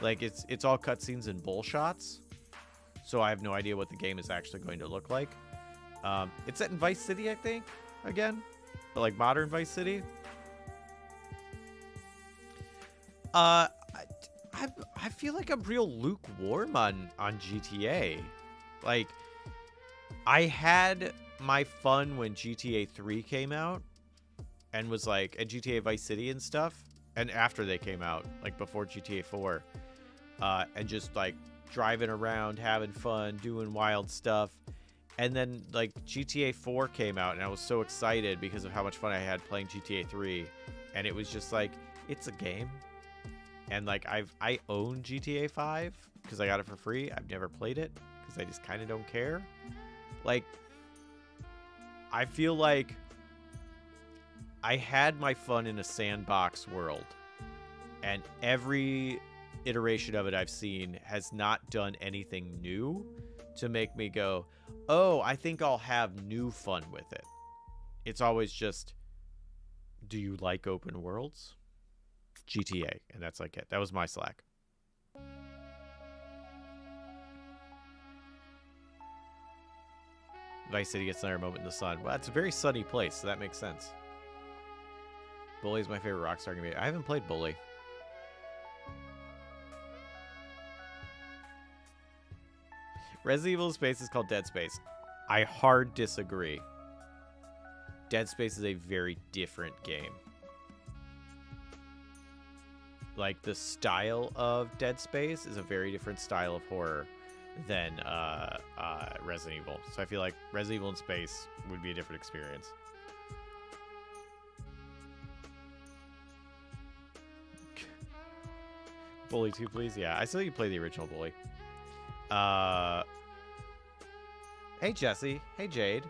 Like, it's all cutscenes and bull shots. So I have no idea what the game is actually going to look like. It's set in Vice City, I think, again. But, like, modern Vice City. I feel like I'm real lukewarm on GTA. Like, I had my fun when GTA 3 came out and was like, and GTA Vice City and stuff. And after they came out, like before GTA 4, and just like driving around, having fun, doing wild stuff. And then, like, GTA 4 came out, and I was so excited because of how much fun I had playing GTA 3. And it was just like, it's a game. And, like, I own GTA 5 because I got it for free. I've never played it because I just kind of don't care. Like, I feel like I had my fun in a sandbox world. And every iteration of it I've seen has not done anything new to make me go, oh, I think I'll have new fun with it. It's always just, do you like open worlds? GTA. And that's like it. That was my Slack. Vice City gets another moment in the sun. Well, it's a very sunny place, so that makes sense. Bully is my favorite Rockstar game. I haven't played Bully. Resident Evil Space is called Dead Space. I hard disagree. Dead Space is a very different game. Like, the style of Dead Space is a very different style of horror than Resident Evil. So I feel like Resident Evil in space would be a different experience. Bully 2, please. Yeah, I saw you play the original Bully. Hey, Jesse. Hey, Jade.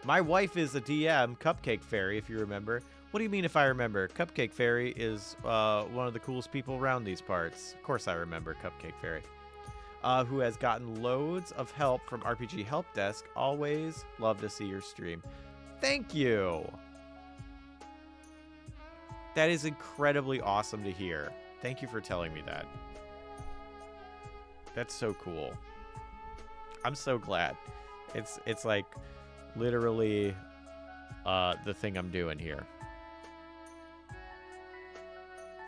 My wife is a DM, Cupcake Fairy, if you remember. What do you mean if I remember? Cupcake Fairy is one of the coolest people around these parts. Of course I remember Cupcake Fairy. Who has gotten loads of help from RPG Help Desk. Always love to see your stream. Thank you. That is incredibly awesome to hear. Thank you for telling me that. That's so cool. I'm so glad. It's like literally the thing I'm doing here.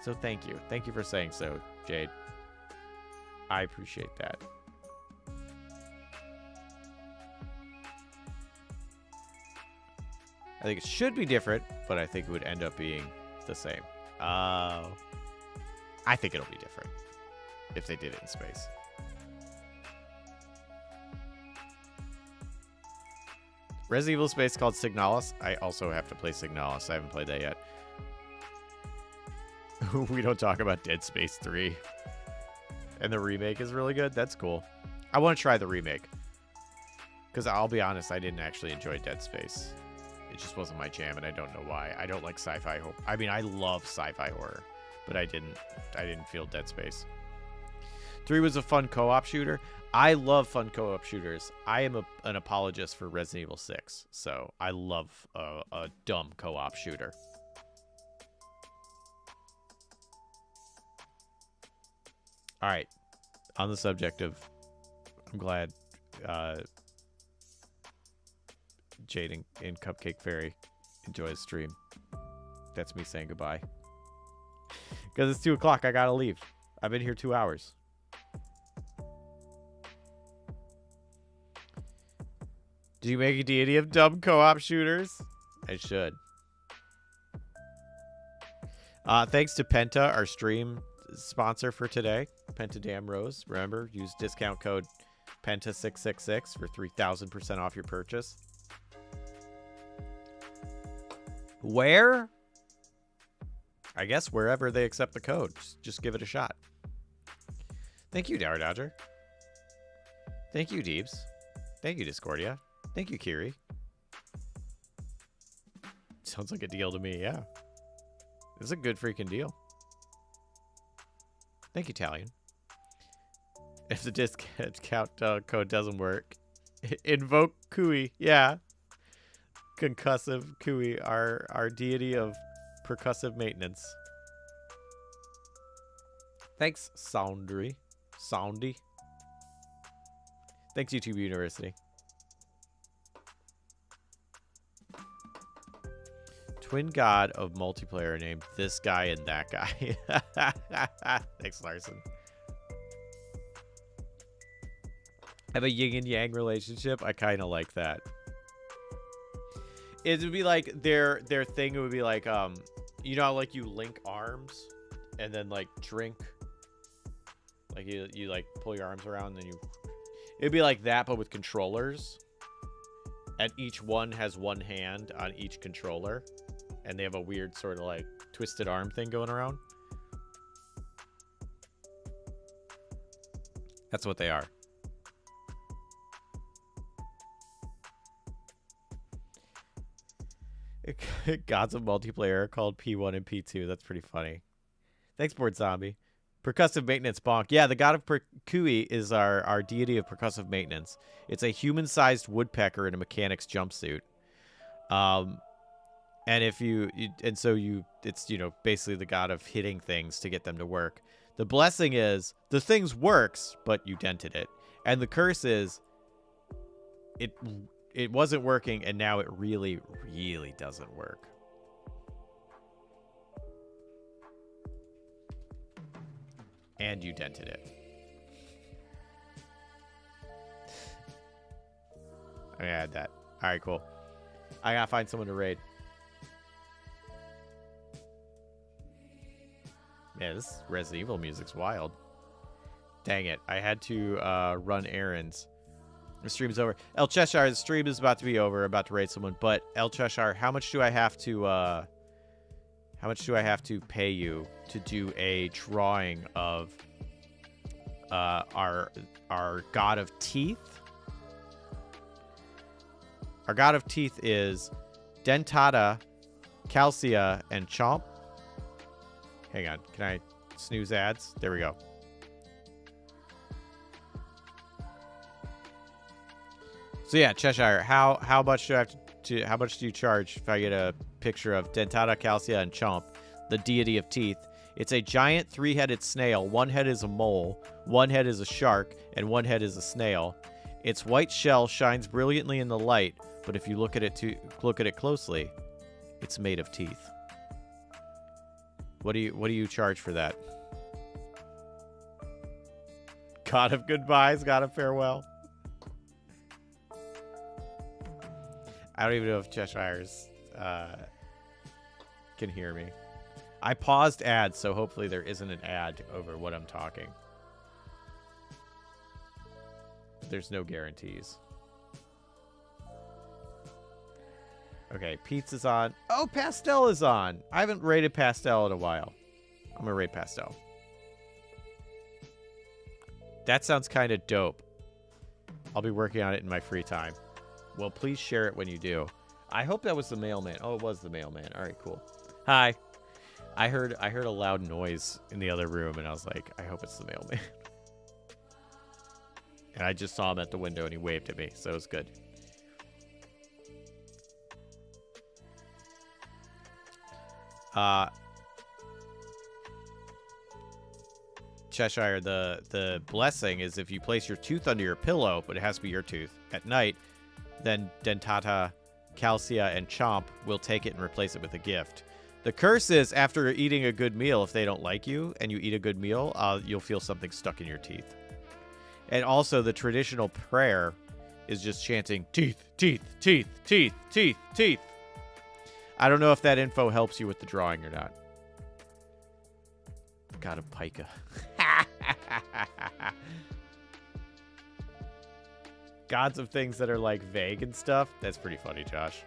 So thank you. Thank you for saying so, Jade. I appreciate that. I think it should be different, but I think it would end up being the same. I think it'll be different if they did it in space. Resident Evil Space called Signalis. I also have to play Signalis. I haven't played that yet. We don't talk about Dead Space 3. And the remake is really good. That's cool. I want to try the remake. Because I'll be honest, I didn't actually enjoy Dead Space. It just wasn't my jam, and I don't know why. I don't like sci-fi horror. I mean, I love sci-fi horror, but I didn't feel Dead Space. 3 was a fun co-op shooter. I love fun co-op shooters. I am an apologist for Resident Evil 6, so I love a dumb co-op shooter. All right, on the subject of, I'm glad Jade and Cupcake Fairy enjoy the stream. That's me saying goodbye. Because it's 2 o'clock, I gotta leave. I've been here 2 hours. Do you make a deity of dumb co-op shooters? I should. Thanks to Penta, our stream sponsor for today. Pentadam Rose. Remember, use discount code PENTA666 for 3,000% off your purchase. Where? I guess wherever they accept the code. Just give it a shot. Thank you, Dower Dodger. Thank you, Deebs. Thank you, Discordia. Thank you, Kiri. Sounds like a deal to me, yeah. It's a good freaking deal. Thank you, Talion. If the discount code doesn't work, invoke Kui. Yeah. Concussive Kui, our deity of percussive maintenance. Thanks, Soundy. Thanks, YouTube University. Twin god of multiplayer named this guy and that guy. Thanks, Larson. Have a yin and yang relationship. I kind of like that. It would be like their thing. It would be like you know how, like, you link arms and then like drink. Like you like pull your arms around and then you. It'd be like that, but with controllers. And each one has one hand on each controller. And they have a weird sort of like twisted arm thing going around. That's what they are. Gods of multiplayer are called P1 and P2. That's pretty funny. Thanks, Board Zombie. Percussive maintenance bonk. Yeah, the god of Kui is our deity of percussive maintenance. It's a human-sized woodpecker in a mechanic's jumpsuit. And if it's, you know, basically the god of hitting things to get them to work. The blessing is the things works, but you dented it. And the curse is it wasn't working, and now it really, really doesn't work. And you dented it. I add that. All right, cool. I gotta find someone to raid. Man, this Resident Evil music's wild. Dang it. I had to run errands. The stream's over. El Cheshire, the stream is about to be over. I'm about to raid someone. But El Cheshire, how much do I have to pay you to do a drawing of our God of Teeth? Our God of Teeth is Dentata, Calcia, and Chomp. Hang on. Can I snooze ads? There we go. So yeah, Cheshire, how much do I have to how much do you charge if I get a picture of Dentata, Calcia, and Chomp, the deity of teeth? It's a giant 3-headed snail. One head is a mole, one head is a shark, and one head is a snail. Its white shell shines brilliantly in the light, but if you look at it closely, it's made of teeth. What do you charge for that? God of goodbyes, God of farewell. I don't even know if Cheshire's can hear me. I paused ads, so hopefully there isn't an ad over what I'm talking. There's no guarantees. Okay, Pizza's on. Oh, Pastel is on. I haven't rated Pastel in a while. I'm gonna rate Pastel. That sounds kind of dope. I'll be working on it in my free time. Well, please share it when you do. I hope that was the mailman. Oh, it was the mailman. All right, cool. Hi. I heard a loud noise in the other room, and I was like, I hope it's the mailman. And I just saw him at the window, and he waved at me, so it was good. Cheshire, the blessing is if you place your tooth under your pillow, but it has to be your tooth, at night, then Dentata, Calcia, and Chomp will take it and replace it with a gift. The curse is after eating a good meal, if they don't like you and you eat a good meal, you'll feel something stuck in your teeth. And also the traditional prayer is just chanting teeth, teeth, teeth, teeth, teeth, teeth. I don't know if that info helps you with the drawing or not. God of Pica. Gods of things that are like vague and stuff. That's pretty funny, Josh.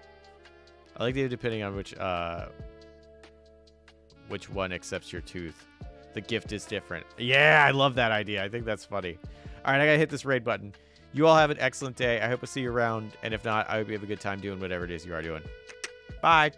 I like the depending on which one accepts your tooth. The gift is different. Yeah, I love that idea. I think that's funny. All right, I gotta hit this raid button. You all have an excellent day. I hope to see you around. And if not, I hope you have a good time doing whatever it is you are doing. Bye.